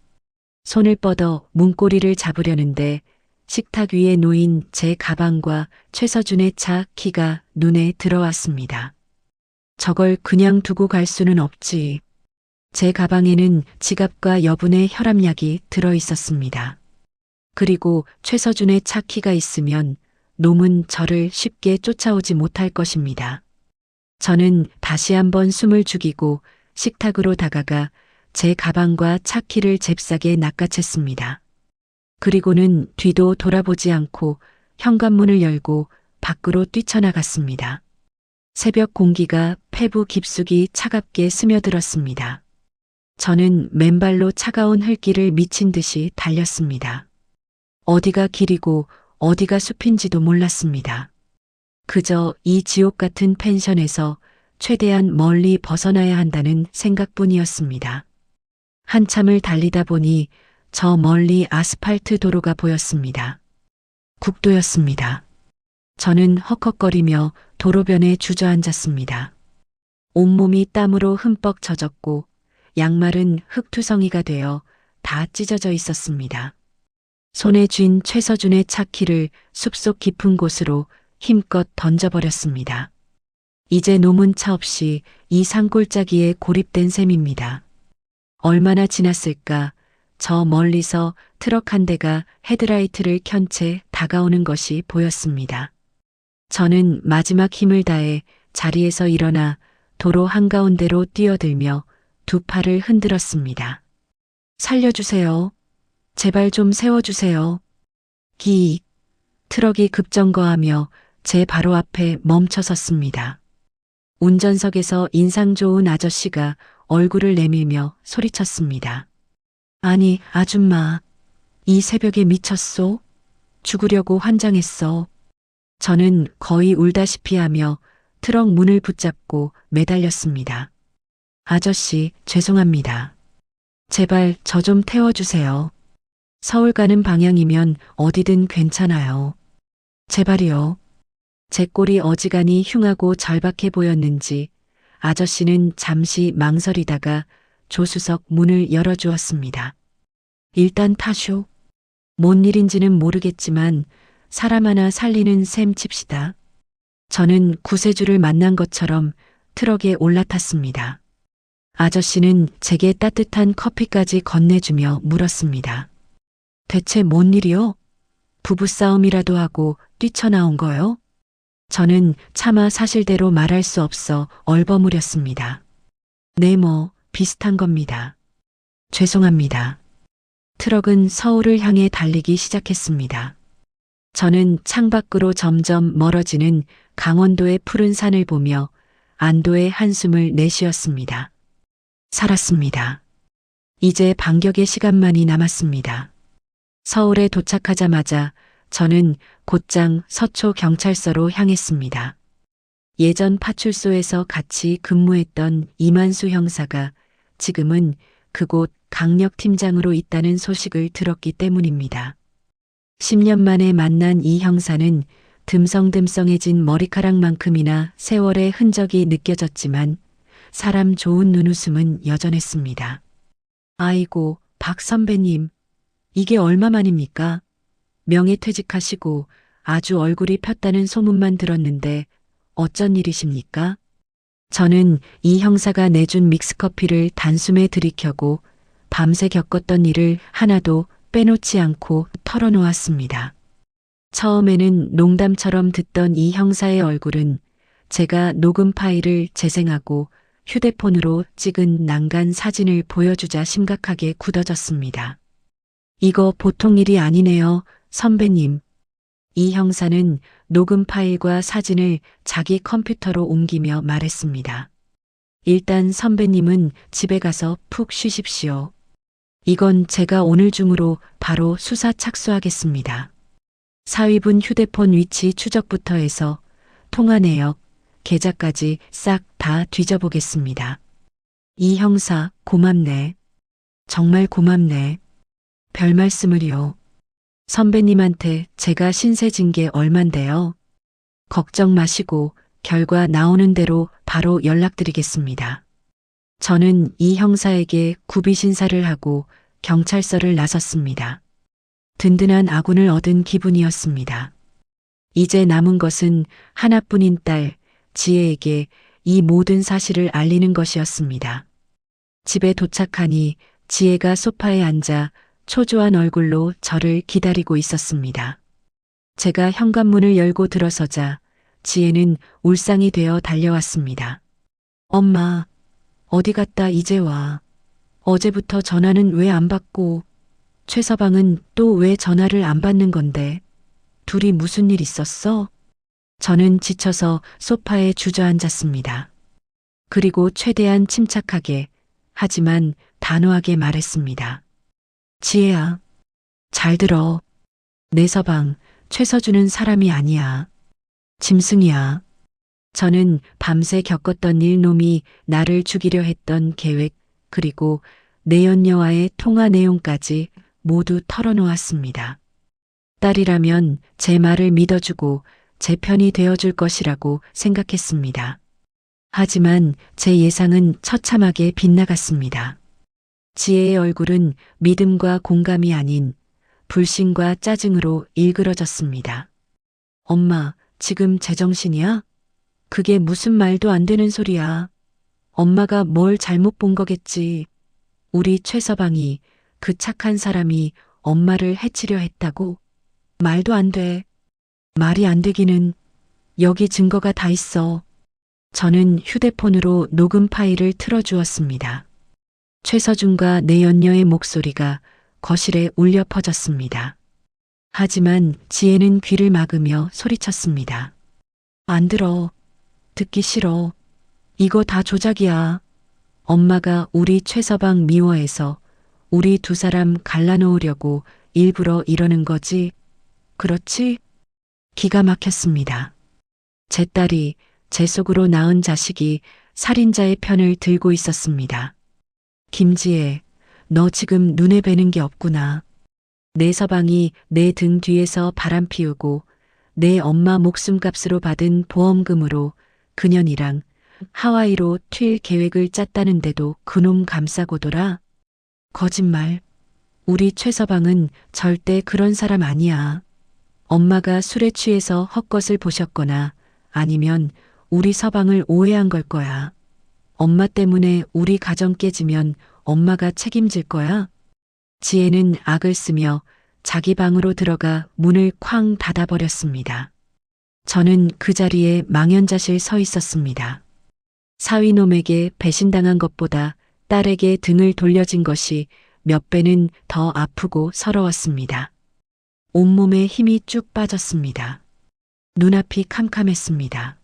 S1: 손을 뻗어 문고리를 잡으려는데 식탁 위에 놓인 제 가방과 최서준의 차 키가 눈에 들어왔습니다. 저걸 그냥 두고 갈 수는 없지. 제 가방에는 지갑과 여분의 혈압약이 들어 있었습니다. 그리고 최서준의 차 키가 있으면 놈은 저를 쉽게 쫓아오지 못할 것입니다. 저는 다시 한번 숨을 죽이고 식탁으로 다가가 제 가방과 차 키를 잽싸게 낚아챘습니다. 그리고는 뒤도 돌아보지 않고 현관문을 열고 밖으로 뛰쳐나갔습니다. 새벽 공기가 폐부 깊숙이 차갑게 스며들었습니다. 저는 맨발로 차가운 흙길을 미친 듯이 달렸습니다. 어디가 길이고 어디가 숲인지도 몰랐습니다. 그저 이 지옥 같은 펜션에서 최대한 멀리 벗어나야 한다는 생각뿐이었습니다. 한참을 달리다 보니 저 멀리 아스팔트 도로가 보였습니다. 국도였습니다. 저는 헉헉거리며 도로변에 주저앉았습니다. 온몸이 땀으로 흠뻑 젖었고 양말은 흙투성이가 되어 다 찢어져 있었습니다. 손에 쥔 최서준의 차 키를 숲속 깊은 곳으로 힘껏 던져버렸습니다. 이제 놈은 차 없이 이 산골짜기에 고립된 셈입니다. 얼마나 지났을까 저 멀리서 트럭 한 대가 헤드라이트를 켠 채 다가오는 것이 보였습니다. 저는 마지막 힘을 다해 자리에서 일어나 도로 한가운데로 뛰어들며 두 팔을 흔들었습니다. 살려주세요. 제발 좀 세워주세요. 기익. 트럭이 급정거하며 제 바로 앞에 멈춰 섰습니다. 운전석에서 인상 좋은 아저씨가 얼굴을 내밀며 소리쳤습니다. 아니, 아줌마. 이 새벽에 미쳤소? 죽으려고 환장했어. 저는 거의 울다시피 하며 트럭 문을 붙잡고 매달렸습니다. 아저씨, 죄송합니다. 제발 저 좀 태워주세요. 서울 가는 방향이면 어디든 괜찮아요. 제발이요. 제 꼴이 어지간히 흉하고 절박해 보였는지 아저씨는 잠시 망설이다가 조수석 문을 열어주었습니다. 일단 타쇼. 뭔 일인지는 모르겠지만 사람 하나 살리는 셈 칩시다. 저는 구세주를 만난 것처럼 트럭에 올라탔습니다. 아저씨는 제게 따뜻한 커피까지 건네주며 물었습니다. 대체 뭔 일이요? 부부싸움이라도 하고 뛰쳐나온 거요? 저는 차마 사실대로 말할 수 없어 얼버무렸습니다. 네, 뭐 비슷한 겁니다. 죄송합니다. 트럭은 서울을 향해 달리기 시작했습니다. 저는 창밖으로 점점 멀어지는 강원도의 푸른 산을 보며 안도의 한숨을 내쉬었습니다. 살았습니다. 이제 반격의 시간만이 남았습니다. 서울에 도착하자마자 저는 곧장 서초 경찰서로 향했습니다. 예전 파출소에서 같이 근무했던 이만수 형사가 지금은 그곳 강력팀장으로 있다는 소식을 들었기 때문입니다. 10년 만에 만난 이 형사는 듬성듬성해진 머리카락만큼이나 세월의 흔적이 느껴졌지만 사람 좋은 눈웃음은 여전했습니다. 아이고, 박 선배님, 이게 얼마만입니까? 명예퇴직하시고 아주 얼굴이 폈다는 소문만 들었는데 어쩐 일이십니까? 저는 이 형사가 내준 믹스커피를 단숨에 들이켜고 밤새 겪었던 일을 하나도 빼놓지 않고 털어놓았습니다. 처음에는 농담처럼 듣던 이 형사의 얼굴은 제가 녹음 파일을 재생하고 휴대폰으로 찍은 난간 사진을 보여주자 심각하게 굳어졌습니다. 이거 보통 일이 아니네요, 선배님. 이 형사는 녹음 파일과 사진을 자기 컴퓨터로 옮기며 말했습니다. 일단 선배님은 집에 가서 푹 쉬십시오. 이건 제가 오늘 중으로 바로 수사 착수하겠습니다. 사위분 휴대폰 위치 추적부터 해서 통화 내역, 계좌까지 싹 다 뒤져보겠습니다. 이 형사 고맙네. 정말 고맙네. 별 말씀을요. 선배님한테 제가 신세 진 게 얼만데요. 걱정 마시고 결과 나오는 대로 바로 연락드리겠습니다. 저는 이 형사에게 구비신사를 하고 경찰서를 나섰습니다. 든든한 아군을 얻은 기분이었습니다. 이제 남은 것은 하나뿐인 딸, 지혜에게 이 모든 사실을 알리는 것이었습니다. 집에 도착하니 지혜가 소파에 앉아 초조한 얼굴로 저를 기다리고 있었습니다. 제가 현관문을 열고 들어서자 지혜는 울상이 되어 달려왔습니다. 엄마, 어디 갔다 이제 와. 어제부터 전화는 왜 안 받고, 최서방은 또 왜 전화를 안 받는 건데, 둘이 무슨 일 있었어? 저는 지쳐서 소파에 주저앉았습니다. 그리고 최대한 침착하게, 하지만 단호하게 말했습니다. 지혜야, 잘 들어. 내 서방, 최서준은 사람이 아니야. 짐승이야. 저는 밤새 겪었던 일놈이 나를 죽이려 했던 계획, 그리고 내연녀와의 통화 내용까지 모두 털어놓았습니다. 딸이라면 제 말을 믿어주고 제 편이 되어줄 것이라고 생각했습니다. 하지만 제 예상은 처참하게 빗나갔습니다. 지혜의 얼굴은 믿음과 공감이 아닌 불신과 짜증으로 일그러졌습니다. 엄마, 지금 제정신이야? 그게 무슨 말도 안 되는 소리야. 엄마가 뭘 잘못 본 거겠지. 우리 최서방이, 그 착한 사람이 엄마를 해치려 했다고? 말도 안 돼. 말이 안 되기는. 여기 증거가 다 있어. 저는 휴대폰으로 녹음 파일을 틀어주었습니다. 최서준과 내연녀의 목소리가 거실에 울려 퍼졌습니다. 하지만 지혜는 귀를 막으며 소리쳤습니다. 안 들어. 듣기 싫어. 이거 다 조작이야. 엄마가 우리 최서방 미워해서 우리 두 사람 갈라놓으려고 일부러 이러는 거지. 그렇지? 기가 막혔습니다. 제 딸이 제 속으로 낳은 자식이 살인자의 편을 들고 있었습니다. 김지혜, 너 지금 눈에 뵈는 게 없구나. 내 서방이 내 등 뒤에서 바람 피우고 내 엄마 목숨값으로 받은 보험금으로 그년이랑 하와이로 튈 계획을 짰다는데도 그놈 감싸고더라. 거짓말. 우리 최서방은 절대 그런 사람 아니야. 엄마가 술에 취해서 헛것을 보셨거나 아니면 우리 서방을 오해한 걸 거야. 엄마 때문에 우리 가정 깨지면 엄마가 책임질 거야. 지혜는 악을 쓰며 자기 방으로 들어가 문을 쾅 닫아버렸습니다. 저는 그 자리에 망연자실 서 있었습니다. 사위놈에게 배신당한 것보다 딸에게 등을 돌려진 것이 몇 배는 더 아프고 서러웠습니다. 온몸에 힘이 쭉 빠졌습니다. 눈앞이 캄캄했습니다.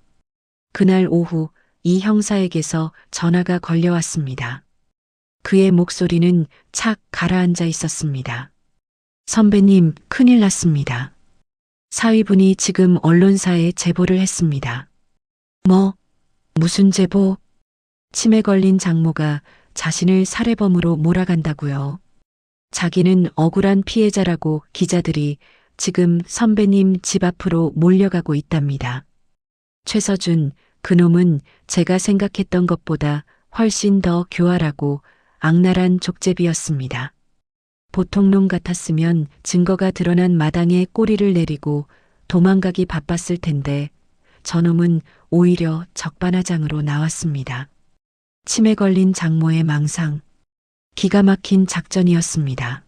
S1: 그날 오후 이 형사에게서 전화가 걸려왔습니다. 그의 목소리는 착 가라앉아 있었습니다. 선배님, 큰일 났습니다. 사위분이 지금 언론사에 제보를 했습니다. 뭐? 무슨 제보? 치매 걸린 장모가 자신을 살해범으로 몰아간다고요. 자기는 억울한 피해자라고 기자들이 지금 선배님 집 앞으로 몰려가고 있답니다. 최서준, 그놈은 제가 생각했던 것보다 훨씬 더 교활하고 악랄한 족제비였습니다. 보통 놈 같았으면 증거가 드러난 마당에 꼬리를 내리고 도망가기 바빴을 텐데 저놈은 오히려 적반하장으로 나왔습니다. 치매 걸린 장모의 망상. 기가 막힌 작전이었습니다.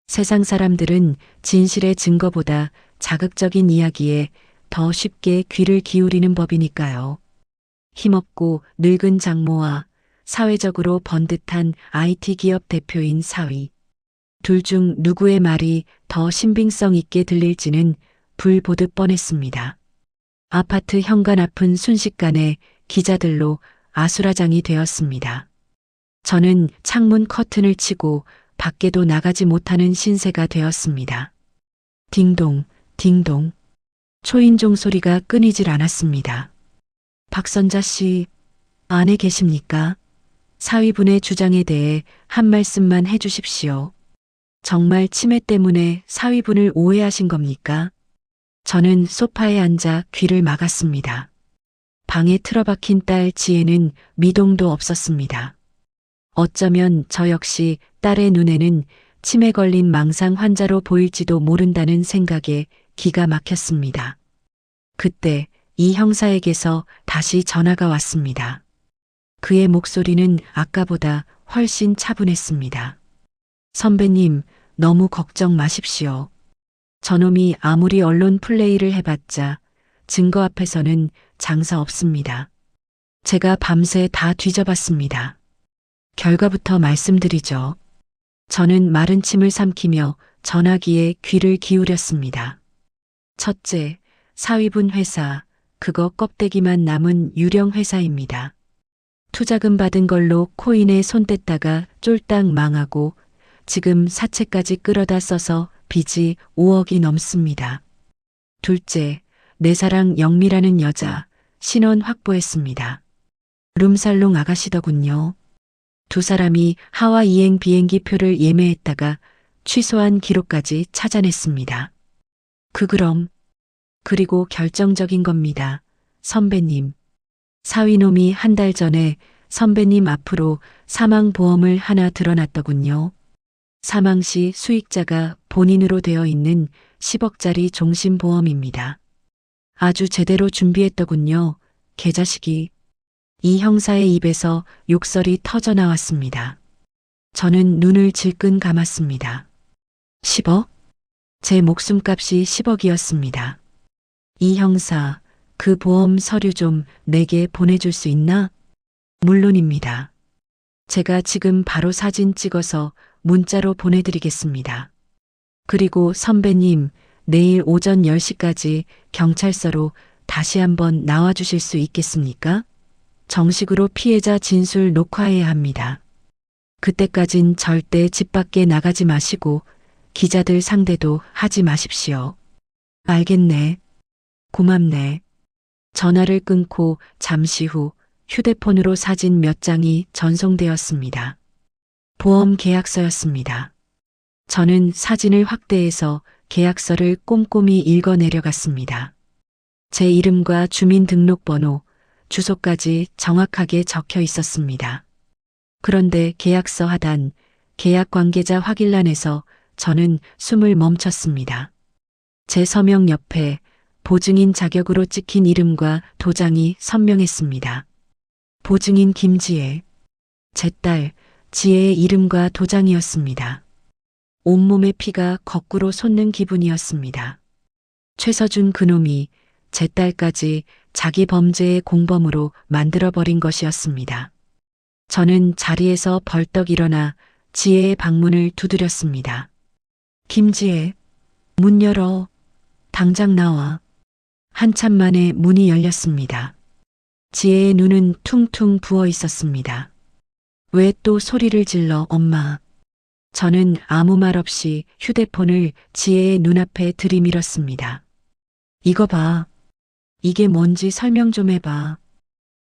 S1: 세상 사람들은 진실의 증거보다 자극적인 이야기에 더 쉽게 귀를 기울이는 법이니까요. 힘없고 늙은 장모와 사회적으로 번듯한 IT 기업 대표인 사위. 둘 중 누구의 말이 더 신빙성 있게 들릴지는 불 보듯 뻔했습니다. 아파트 현관 앞은 순식간에 기자들로 아수라장이 되었습니다. 저는 창문 커튼을 치고 밖에도 나가지 못하는 신세가 되었습니다. 딩동, 딩동. 초인종 소리가 끊이질 않았습니다. 박선자 씨, 안에 계십니까? 사위분의 주장에 대해 한 말씀만 해주십시오. 정말 치매 때문에 사위분을 오해하신 겁니까? 저는 소파에 앉아 귀를 막았습니다. 방에 틀어박힌 딸 지혜는 미동도 없었습니다. 어쩌면 저 역시 딸의 눈에는 치매 걸린 망상 환자로 보일지도 모른다는 생각에 기가 막혔습니다. 그때 이 형사에게서 다시 전화가 왔습니다. 그의 목소리는 아까보다 훨씬 차분했습니다. 선배님, 너무 걱정 마십시오. 저놈이 아무리 언론 플레이를 해봤자 증거 앞에서는 장사 없습니다. 제가 밤새 다 뒤져봤습니다. 결과부터 말씀드리죠. 저는 마른 침을 삼키며 전화기에 귀를 기울였습니다. 첫째, 사위분 회사, 그거 껍데기만 남은 유령 회사입니다. 투자금 받은 걸로 코인에 손 뗐다가 쫄딱 망하고 지금 사채까지 끌어다 써서 빚이 5억이 넘습니다. 둘째, 내 사랑 영미라는 여자 신원 확보했습니다. 룸살롱 아가씨더군요. 두 사람이 하와 이행 비행기 표를 예매했다가 취소한 기록까지 찾아냈습니다. 그리고 결정적인 겁니다. 선배님. 사위놈이 한 달 전에 선배님 앞으로 사망보험을 하나 들어놨더군요. 사망 시 수익자가 본인으로 되어 있는 10억짜리 종신보험입니다. 아주 제대로 준비했더군요. 개자식이. 이 형사의 입에서 욕설이 터져 나왔습니다. 저는 눈을 질끈 감았습니다. 10억? 제 목숨값이 10억이었습니다. 이 형사, 그 보험 서류 좀 내게 보내줄 수 있나? 물론입니다. 제가 지금 바로 사진 찍어서 문자로 보내드리겠습니다. 그리고 선배님, 내일 오전 10시까지 경찰서로 다시 한번 나와주실 수 있겠습니까? 정식으로 피해자 진술 녹화해야 합니다. 그때까진 절대 집 밖에 나가지 마시고 기자들 상대도 하지 마십시오. 알겠네. 고맙네. 전화를 끊고 잠시 후 휴대폰으로 사진 몇 장이 전송되었습니다. 보험 계약서였습니다. 저는 사진을 확대해서 계약서를 꼼꼼히 읽어 내려갔습니다. 제 이름과 주민등록번호, 주소까지 정확하게 적혀 있었습니다. 그런데 계약서 하단, 계약 관계자 확인란에서 저는 숨을 멈췄습니다. 제 서명 옆에 보증인 자격으로 찍힌 이름과 도장이 선명했습니다. 보증인 김지혜, 제 딸 지혜의 이름과 도장이었습니다. 온몸의 피가 거꾸로 솟는 기분이었습니다. 최서준 그놈이 제 딸까지 자기 범죄의 공범으로 만들어버린 것이었습니다. 저는 자리에서 벌떡 일어나 지혜의 방문을 두드렸습니다. 김지혜, 문 열어. 당장 나와. 한참 만에 문이 열렸습니다. 지혜의 눈은 퉁퉁 부어 있었습니다. 왜 또 소리를 질러, 엄마. 저는 아무 말 없이 휴대폰을 지혜의 눈앞에 들이밀었습니다. 이거 봐. 이게 뭔지 설명 좀 해봐.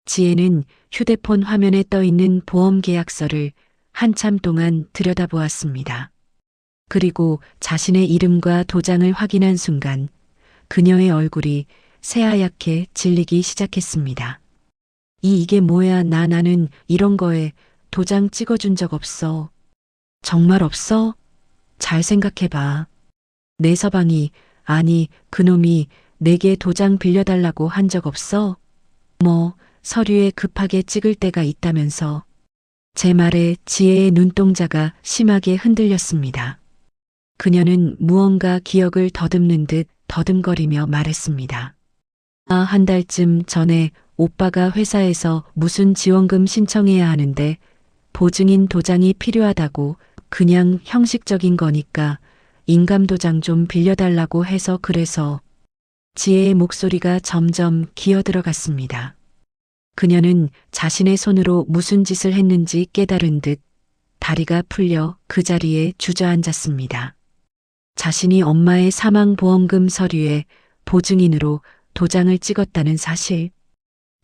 S1: 지혜는 휴대폰 화면에 떠 있는 보험 계약서를 한참 동안 들여다보았습니다. 그리고 자신의 이름과 도장을 확인한 순간 그녀의 얼굴이 새하얗게 질리기 시작했습니다. 이게 뭐야? 나는 이런 거에 도장 찍어준 적 없어. 정말 없어? 잘 생각해봐. 내 서방이, 아니, 그놈이 내게 도장 빌려달라고 한 적 없어? 뭐, 서류에 급하게 찍을 때가 있다면서. 제 말에 지혜의 눈동자가 심하게 흔들렸습니다. 그녀는 무언가 기억을 더듬는 듯 더듬거리며 말했습니다. 한 달쯤 전에 오빠가 회사에서 무슨 지원금 신청해야 하는데 보증인 도장이 필요하다고. 그냥 형식적인 거니까 인감도장 좀 빌려달라고 해서. 그래서. 지혜의 목소리가 점점 기어들어갔습니다. 그녀는 자신의 손으로 무슨 짓을 했는지 깨달은 듯 다리가 풀려 그 자리에 주저앉았습니다. 자신이 엄마의 사망보험금 서류에 보증인으로 도장을 찍었다는 사실.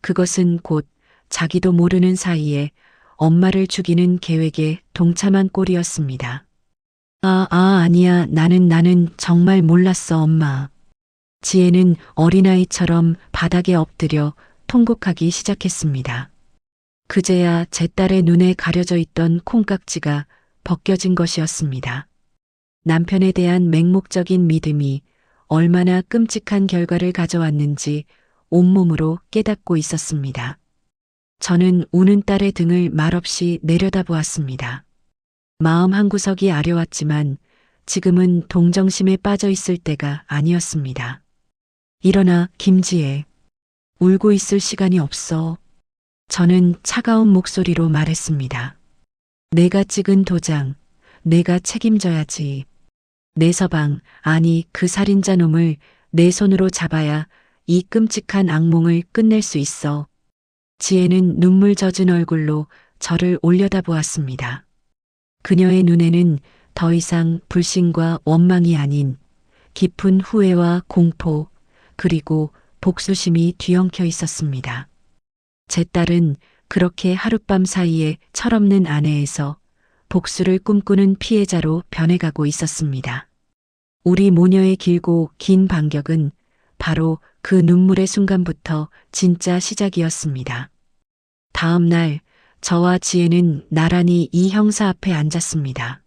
S1: 그것은 곧 자기도 모르는 사이에 엄마를 죽이는 계획에 동참한 꼴이었습니다. 아니야. 나는 정말 몰랐어, 엄마. 지혜는 어린아이처럼 바닥에 엎드려 통곡하기 시작했습니다. 그제야 제 딸의 눈에 가려져 있던 콩깍지가 벗겨진 것이었습니다. 남편에 대한 맹목적인 믿음이 얼마나 끔찍한 결과를 가져왔는지 온몸으로 깨닫고 있었습니다. 저는 우는 딸의 등을 말없이 내려다보았습니다. 마음 한구석이 아려왔지만 지금은 동정심에 빠져 있을 때가 아니었습니다. 일어나, 김지혜. 울고 있을 시간이 없어. 저는 차가운 목소리로 말했습니다. 내가 찍은 도장, 내가 책임져야지. 내 서방, 아니 그 살인자 놈을 내 손으로 잡아야 이 끔찍한 악몽을 끝낼 수 있어. 지혜는 눈물 젖은 얼굴로 저를 올려다보았습니다. 그녀의 눈에는 더 이상 불신과 원망이 아닌 깊은 후회와 공포, 그리고 복수심이 뒤엉켜 있었습니다. 제 딸은 그렇게 하룻밤 사이에 철없는 아내에서 복수를 꿈꾸는 피해자로 변해가고 있었습니다. 우리 모녀의 길고 긴 반격은 바로 그 눈물의 순간부터 진짜 시작이었습니다. 다음 날 저와 지혜는 나란히 이 형사 앞에 앉았습니다.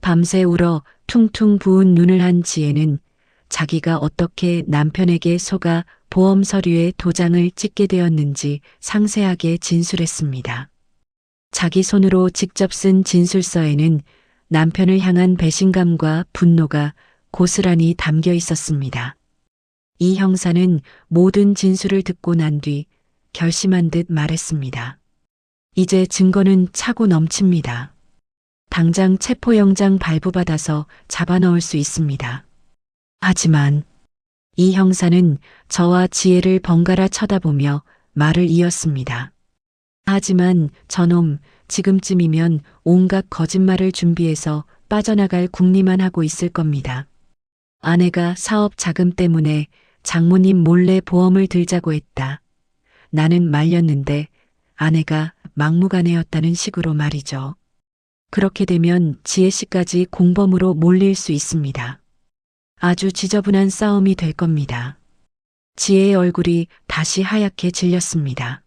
S1: 밤새 울어 퉁퉁 부은 눈을 한 지혜는 자기가 어떻게 남편에게 속아 보험 서류에 도장을 찍게 되었는지 상세하게 진술했습니다. 자기 손으로 직접 쓴 진술서에는 남편을 향한 배신감과 분노가 고스란히 담겨 있었습니다. 이 형사는 모든 진술을 듣고 난 뒤 결심한 듯 말했습니다. 이제 증거는 차고 넘칩니다. 당장 체포영장 발부받아서 잡아넣을 수 있습니다. 하지만 이 형사는 저와 지혜를 번갈아 쳐다보며 말을 이었습니다. 하지만 저놈 지금쯤이면 온갖 거짓말을 준비해서 빠져나갈 궁리만 하고 있을 겁니다. 아내가 사업 자금 때문에 장모님 몰래 보험을 들자고 했다. 나는 말렸는데 아내가 막무가내였다는 식으로 말이죠. 그렇게 되면 지혜 씨까지 공범으로 몰릴 수 있습니다. 아주 지저분한 싸움이 될 겁니다. 지혜의 얼굴이 다시 하얗게 질렸습니다.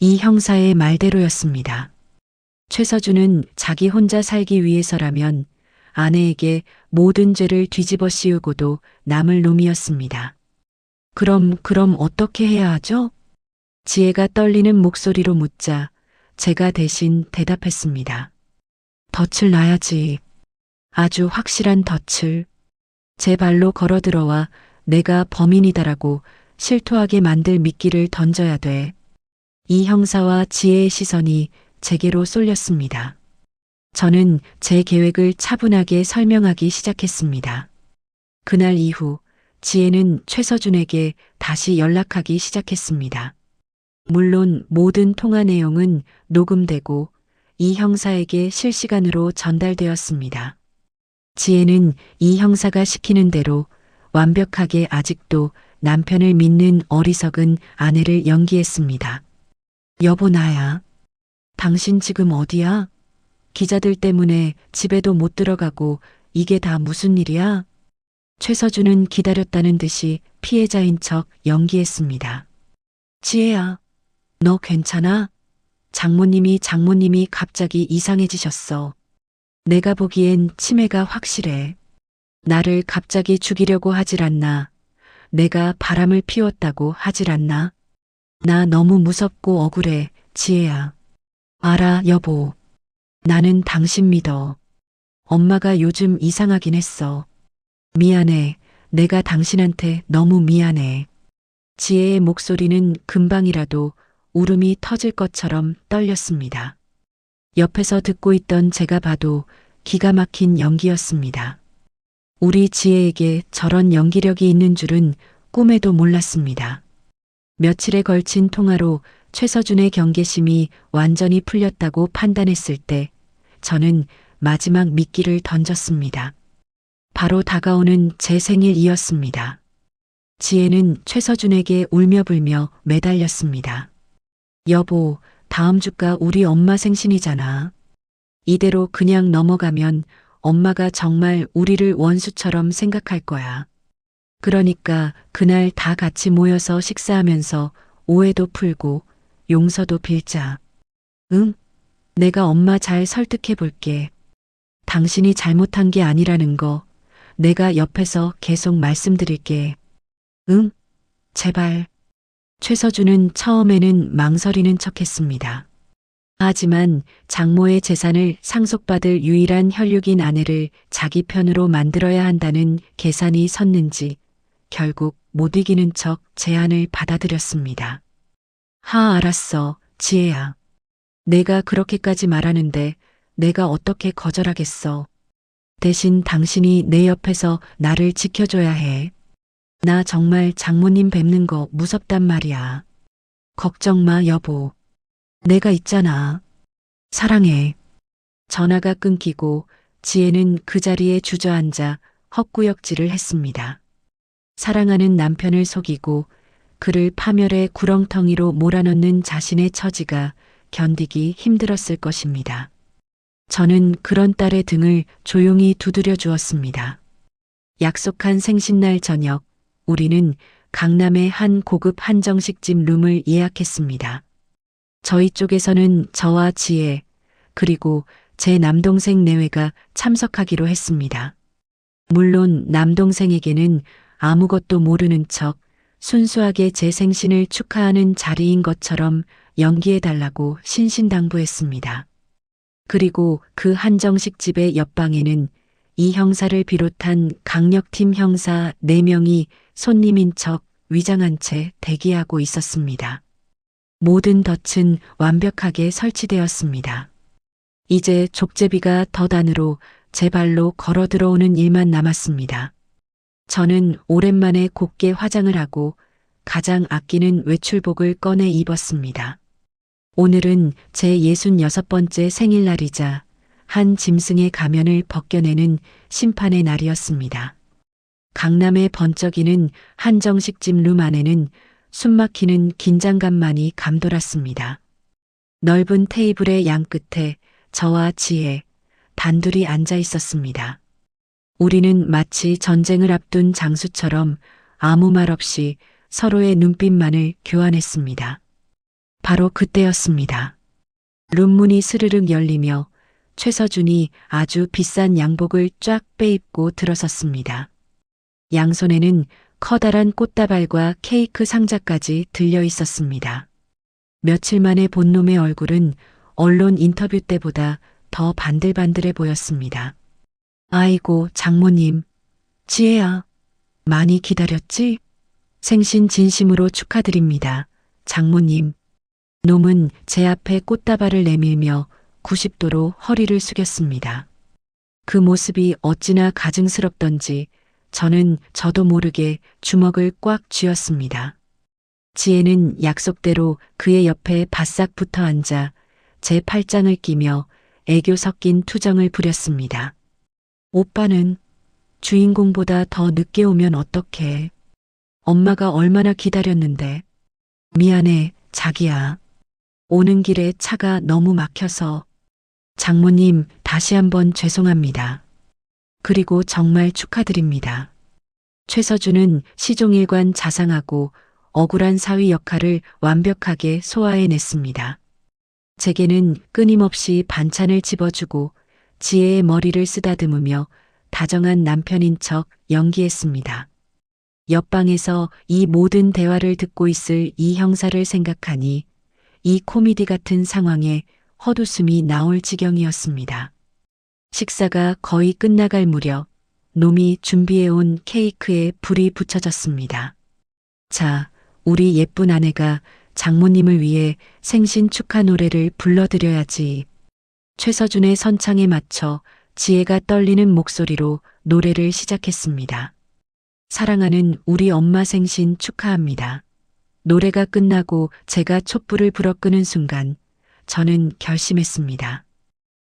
S1: 이 형사의 말대로였습니다. 최서준은 자기 혼자 살기 위해서라면 아내에게 모든 죄를 뒤집어 씌우고도 남을 놈이었습니다. 그럼 어떻게 해야 하죠? 지혜가 떨리는 목소리로 묻자 제가 대신 대답했습니다. 덫을 놔야지. 아주 확실한 덫을. 제 발로 걸어 들어와 내가 범인이다라고 실토하게 만들 미끼를 던져야 돼. 이 형사와 지혜의 시선이 제게로 쏠렸습니다. 저는 제 계획을 차분하게 설명하기 시작했습니다. 그날 이후 지혜는 최서준에게 다시 연락하기 시작했습니다. 물론 모든 통화 내용은 녹음되고 이 형사에게 실시간으로 전달되었습니다. 지혜는 이 형사가 시키는 대로 완벽하게 아직도 남편을 믿는 어리석은 아내를 연기했습니다. 여보 나야. 당신 지금 어디야? 기자들 때문에 집에도 못 들어가고 이게 다 무슨 일이야? 최서준은 기다렸다는 듯이 피해자인 척 연기했습니다. 지혜야, 너 괜찮아? 장모님이 갑자기 이상해지셨어. 내가 보기엔 치매가 확실해. 나를 갑자기 죽이려고 하질 않나. 내가 바람을 피웠다고 하질 않나. 나 너무 무섭고 억울해, 지혜야. 알아, 여보. 나는 당신 믿어. 엄마가 요즘 이상하긴 했어. 미안해. 내가 당신한테 너무 미안해. 지혜의 목소리는 금방이라도 울음이 터질 것처럼 떨렸습니다. 옆에서 듣고 있던 제가 봐도 기가 막힌 연기였습니다. 우리 지혜에게 저런 연기력이 있는 줄은 꿈에도 몰랐습니다. 며칠에 걸친 통화로 최서준의 경계심이 완전히 풀렸다고 판단했을 때 저는 마지막 미끼를 던졌습니다. 바로 다가오는 제 생일이었습니다. 지혜는 최서준에게 울며불며 매달렸습니다. 여보, 다음 주가 우리 엄마 생신이잖아. 이대로 그냥 넘어가면 엄마가 정말 우리를 원수처럼 생각할 거야. 그러니까 그날 다 같이 모여서 식사하면서 오해도 풀고 용서도 빌자. 응? 내가 엄마 잘 설득해 볼게. 당신이 잘못한 게 아니라는 거 내가 옆에서 계속 말씀드릴게. 응? 제발. 최서준은 처음에는 망설이는 척했습니다. 하지만 장모의 재산을 상속받을 유일한 혈육인 아내를 자기 편으로 만들어야 한다는 계산이 섰는지 결국 못 이기는 척 제안을 받아들였습니다. 알았어, 지혜야. 내가 그렇게까지 말하는데 내가 어떻게 거절하겠어. 대신 당신이 내 옆에서 나를 지켜줘야 해. 나 정말 장모님 뵙는 거 무섭단 말이야. 걱정 마, 여보. 내가 있잖아. 사랑해. 전화가 끊기고 지혜는 그 자리에 주저앉아 헛구역질을 했습니다. 사랑하는 남편을 속이고 그를 파멸의 구렁텅이로 몰아넣는 자신의 처지가 견디기 힘들었을 것입니다. 저는 그런 딸의 등을 조용히 두드려 주었습니다. 약속한 생신날 저녁, 우리는 강남의 한 고급 한정식집 룸을 예약했습니다. 저희 쪽에서는 저와 지혜, 그리고 제 남동생 내외가 참석하기로 했습니다. 물론 남동생에게는 아무것도 모르는 척 순수하게 제 생신을 축하하는 자리인 것처럼 연기해달라고 신신당부했습니다. 그리고 그 한정식집의 옆방에는 이 형사를 비롯한 강력팀 형사 4명이 손님인 척 위장한 채 대기하고 있었습니다. 모든 덫은 완벽하게 설치되었습니다. 이제 족제비가 덫 안으로 제 발로 걸어 들어오는 일만 남았습니다. 저는 오랜만에 곱게 화장을 하고 가장 아끼는 외출복을 꺼내 입었습니다. 오늘은 제 66번째 생일날이자 한 짐승의 가면을 벗겨내는 심판의 날이었습니다. 강남의 번쩍이는 한정식집 룸 안에는 숨막히는 긴장감만이 감돌았습니다. 넓은 테이블의 양끝에 저와 지혜, 단둘이 앉아 있었습니다. 우리는 마치 전쟁을 앞둔 장수처럼 아무 말 없이 서로의 눈빛만을 교환했습니다. 바로 그때였습니다. 룸문이 스르륵 열리며 최서준이 아주 비싼 양복을 쫙 빼입고 들어섰습니다. 양손에는 커다란 꽃다발과 케이크 상자까지 들려 있었습니다. 며칠 만에 본 놈의 얼굴은 언론 인터뷰 때보다 더 반들반들해 보였습니다. 아이고, 장모님. 지혜야, 많이 기다렸지? 생신 진심으로 축하드립니다. 장모님. 놈은 제 앞에 꽃다발을 내밀며 90도로 허리를 숙였습니다. 그 모습이 어찌나 가증스럽던지 저는 저도 모르게 주먹을 꽉 쥐었습니다. 지혜는 약속대로 그의 옆에 바싹 붙어 앉아 제 팔짱을 끼며 애교 섞인 투정을 부렸습니다. 오빠는 주인공보다 더 늦게 오면 어떡해. 엄마가 얼마나 기다렸는데. 미안해, 자기야. 오는 길에 차가 너무 막혀서. 장모님, 다시 한번 죄송합니다. 그리고 정말 축하드립니다. 최서준은 시종일관 자상하고 억울한 사위 역할을 완벽하게 소화해냈습니다. 제게는 끊임없이 반찬을 집어주고 지혜의 머리를 쓰다듬으며 다정한 남편인 척 연기했습니다. 옆방에서 이 모든 대화를 듣고 있을 이 형사를 생각하니 이 코미디 같은 상황에 헛웃음이 나올 지경이었습니다. 식사가 거의 끝나갈 무렵 놈이 준비해온 케이크에 불이 붙여졌습니다. 자, 우리 예쁜 아내가 장모님을 위해 생신 축하 노래를 불러드려야지. 최서준의 선창에 맞춰 지혜가 떨리는 목소리로 노래를 시작했습니다. 사랑하는 우리 엄마 생신 축하합니다. 노래가 끝나고 제가 촛불을 불어 끄는 순간 저는 결심했습니다.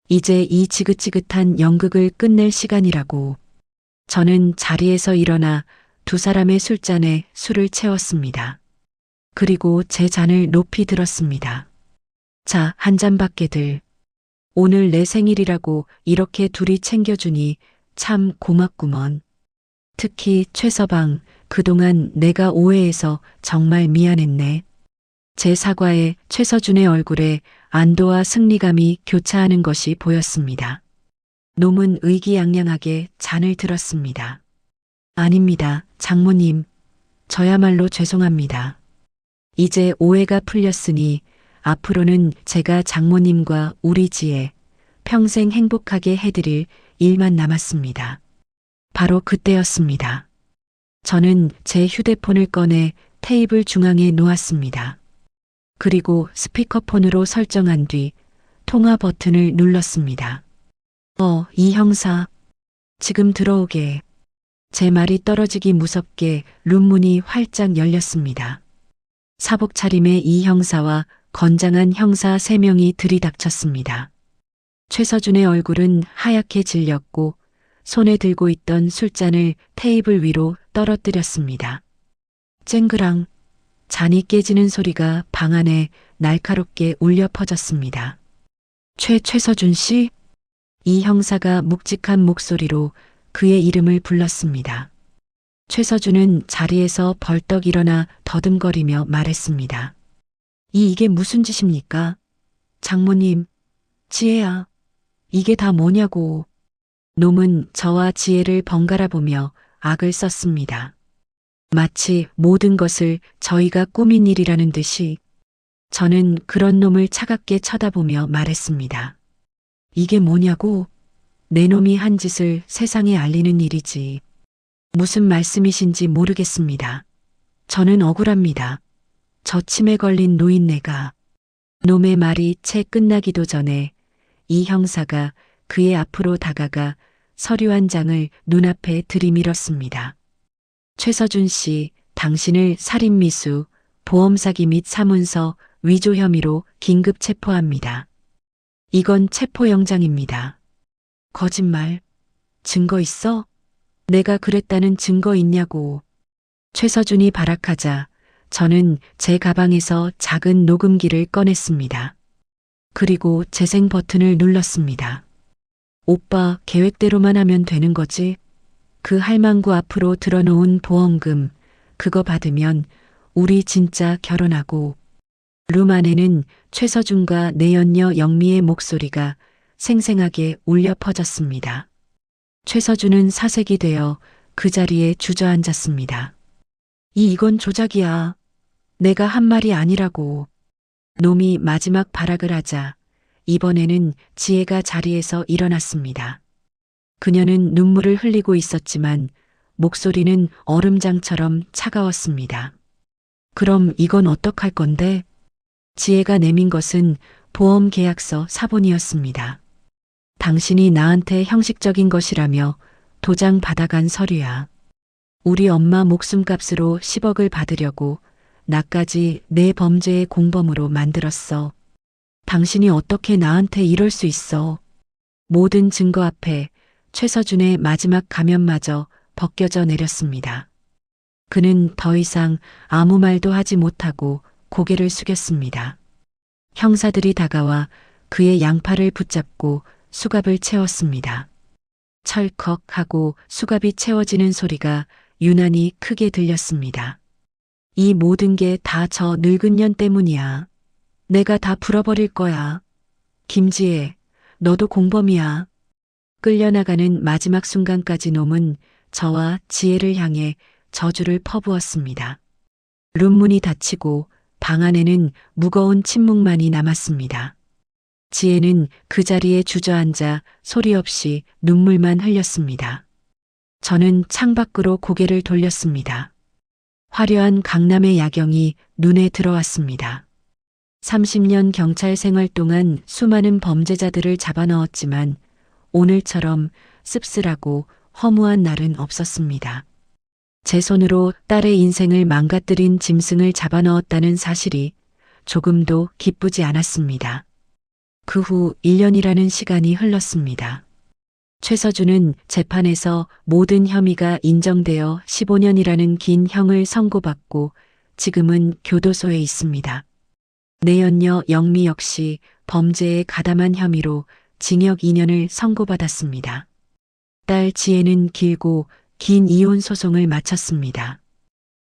S1: 이제 이 지긋지긋한 연극을 끝낼 시간이라고. 저는 자리에서 일어나 두 사람의 술잔에 술을 채웠습니다. 그리고 제 잔을 높이 들었습니다. 자, 한 잔밖에들. 오늘 내 생일이라고 이렇게 둘이 챙겨주니 참 고맙구먼. 특히 최서방, 그동안 내가 오해해서 정말 미안했네. 제 사과에 최서준의 얼굴에 안도와 승리감이 교차하는 것이 보였습니다. 놈은 의기양양하게 잔을 들었습니다. 아닙니다, 장모님. 저야말로 죄송합니다. 이제 오해가 풀렸으니 앞으로는 제가 장모님과 우리 지혜 평생 행복하게 해드릴 일만 남았습니다. 바로 그때였습니다. 저는 제 휴대폰을 꺼내 테이블 중앙에 놓았습니다. 그리고 스피커폰으로 설정한 뒤 통화 버튼을 눌렀습니다. 이 형사. 지금 들어오게. 제 말이 떨어지기 무섭게 룸문이 활짝 열렸습니다. 사복 차림의 이 형사와 건장한 형사 3명이 들이닥쳤습니다. 최서준의 얼굴은 하얗게 질렸고 손에 들고 있던 술잔을 테이블 위로 떨어뜨렸습니다. 쨍그랑 잔이 깨지는 소리가 방 안에 날카롭게 울려 퍼졌습니다. 최서준 씨? 이 형사가 묵직한 목소리로 그의 이름을 불렀습니다. 최서준은 자리에서 벌떡 일어나 더듬거리며 말했습니다. 이게 무슨 짓입니까? 장모님, 지혜야, 이게 다 뭐냐고. 놈은 저와 지혜를 번갈아 보며 악을 썼습니다. 마치 모든 것을 저희가 꾸민 일이라는 듯이. 저는 그런 놈을 차갑게 쳐다보며 말했습니다. 이게 뭐냐고? 내 놈이 한 짓을 세상에 알리는 일이지. 무슨 말씀이신지 모르겠습니다. 저는 억울합니다. 저 치매 걸린 노인네가. 놈의 말이 채 끝나기도 전에 이 형사가 그의 앞으로 다가가 서류 한 장을 눈앞에 들이밀었습니다. 최서준 씨, 당신을 살인미수, 보험사기 및 사문서 위조 혐의로 긴급 체포합니다. 이건 체포영장입니다. 거짓말. 증거 있어? 내가 그랬다는 증거 있냐고. 최서준이 발악하자 저는 제 가방에서 작은 녹음기를 꺼냈습니다. 그리고 재생 버튼을 눌렀습니다. 오빠, 계획대로만 하면 되는 거지? 그 할망구 앞으로 들어놓은 보험금, 그거 받으면 우리 진짜 결혼하고. 룸 안에는 최서준과 내연녀 영미의 목소리가 생생하게 울려 퍼졌습니다. 최서준은 사색이 되어 그 자리에 주저앉았습니다. 이건 조작이야. 내가 한 말이 아니라고. 놈이 마지막 발악을 하자 이번에는 지혜가 자리에서 일어났습니다. 그녀는 눈물을 흘리고 있었지만 목소리는 얼음장처럼 차가웠습니다. 그럼 이건 어떡할 건데? 지혜가 내민 것은 보험 계약서 사본이었습니다. 당신이 나한테 형식적인 것이라며 도장 받아간 서류야. 우리 엄마 목숨값으로 10억을 받으려고 나까지 내 범죄의 공범으로 만들었어. 당신이 어떻게 나한테 이럴 수 있어. 모든 증거 앞에 최서준의 마지막 가면마저 벗겨져 내렸습니다. 그는 더 이상 아무 말도 하지 못하고 고개를 숙였습니다. 형사들이 다가와 그의 양팔을 붙잡고 수갑을 채웠습니다. 철컥 하고 수갑이 채워지는 소리가 유난히 크게 들렸습니다. 이 모든 게 다 저 늙은 년 때문이야. 내가 다 풀어버릴 거야. 김지혜, 너도 공범이야. 끌려나가는 마지막 순간까지 놈은 저와 지혜를 향해 저주를 퍼부었습니다. 룸문이 닫히고 방 안에는 무거운 침묵만이 남았습니다. 지혜는 그 자리에 주저앉아 소리 없이 눈물만 흘렸습니다. 저는 창밖으로 고개를 돌렸습니다. 화려한 강남의 야경이 눈에 들어왔습니다. 30년 경찰 생활 동안 수많은 범죄자들을 잡아넣었지만 오늘처럼 씁쓸하고 허무한 날은 없었습니다. 제 손으로 딸의 인생을 망가뜨린 짐승을 잡아넣었다는 사실이 조금도 기쁘지 않았습니다. 그 후 1년이라는 시간이 흘렀습니다. 최서준은 재판에서 모든 혐의가 인정되어 15년이라는 긴 형을 선고받고 지금은 교도소에 있습니다. 내연녀 영미 역시 범죄에 가담한 혐의로 징역 2년을 선고받았습니다. 딸 지혜는 길고 긴 이혼 소송을 마쳤습니다.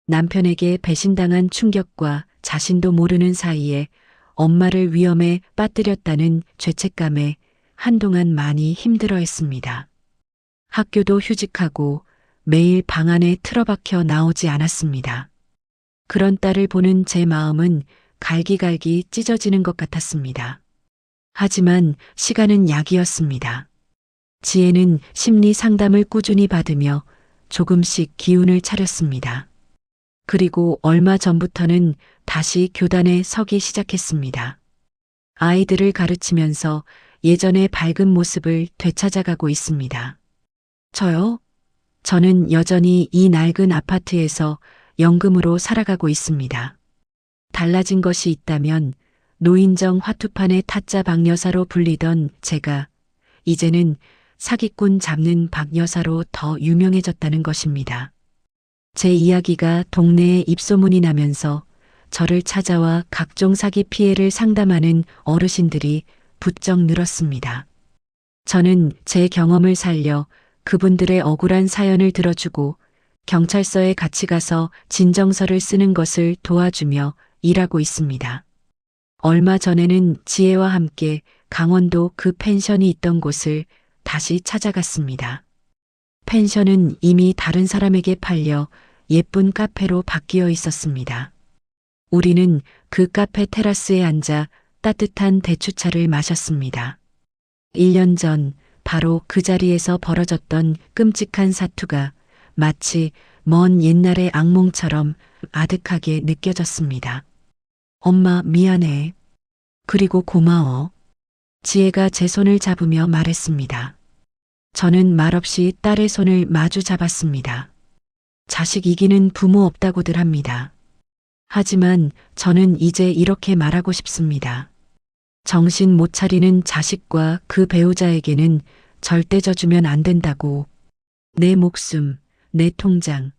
S1: 남편에게 배신당한 충격과 자신도 모르는 사이에 엄마를 위험에 빠뜨렸다는 죄책감에 한동안 많이 힘들어했습니다. 학교도 휴직하고 매일 방 안에 틀어박혀 나오지 않았습니다. 그런 딸을 보는 제 마음은 갈기갈기 찢어지는 것 같았습니다. 하지만 시간은 약이었습니다. 지혜는 심리 상담을 꾸준히 받으며 조금씩 기운을 차렸습니다. 그리고 얼마 전부터는 다시 교단에 서기 시작했습니다. 아이들을 가르치면서 예전의 밝은 모습을 되찾아가고 있습니다. 저요? 저는 여전히 이 낡은 아파트에서 연금으로 살아가고 있습니다. 달라진 것이 있다면 노인정 화투판의 타짜 박여사로 불리던 제가 이제는 사기꾼 잡는 박여사로 더 유명해졌다는 것입니다. 제 이야기가 동네에 입소문이 나면서 저를 찾아와 각종 사기 피해를 상담하는 어르신들이 부쩍 늘었습니다. 저는 제 경험을 살려 그분들의 억울한 사연을 들어주고 경찰서에 같이 가서 진정서를 쓰는 것을 도와주며 일하고 있습니다. 얼마 전에는 지혜와 함께 강원도 그 펜션이 있던 곳을 다시 찾아갔습니다. 펜션은 이미 다른 사람에게 팔려 예쁜 카페로 바뀌어 있었습니다. 우리는 그 카페 테라스에 앉아 따뜻한 대추차를 마셨습니다. 1년 전 바로 그 자리에서 벌어졌던 끔찍한 사투가 마치 먼 옛날의 악몽처럼 아득하게 느껴졌습니다. 엄마 미안해. 그리고 고마워. 지혜가 제 손을 잡으며 말했습니다. 저는 말없이 딸의 손을 마주 잡았습니다. 자식 이기는 부모 없다고들 합니다. 하지만 저는 이제 이렇게 말하고 싶습니다. 정신 못 차리는 자식과 그 배우자에게는 절대 져주면 안 된다고. 내 목숨, 내 통장,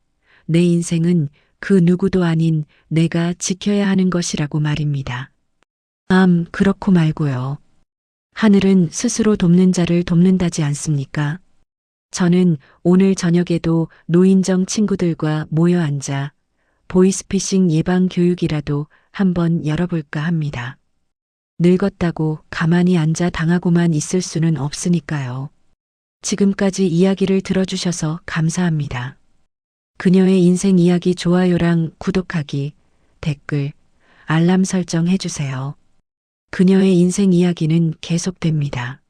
S1: 내 인생은 그 누구도 아닌 내가 지켜야 하는 것이라고 말입니다. 그렇고 말고요. 하늘은 스스로 돕는 자를 돕는다지 않습니까? 저는 오늘 저녁에도 노인정 친구들과 모여 앉아 보이스피싱 예방 교육이라도 한번 열어볼까 합니다. 늙었다고 가만히 앉아 당하고만 있을 수는 없으니까요. 지금까지 이야기를 들어주셔서 감사합니다. 그녀의 인생 이야기 좋아요랑 구독하기, 댓글, 알람 설정 해주세요. 그녀의 인생 이야기는 계속됩니다.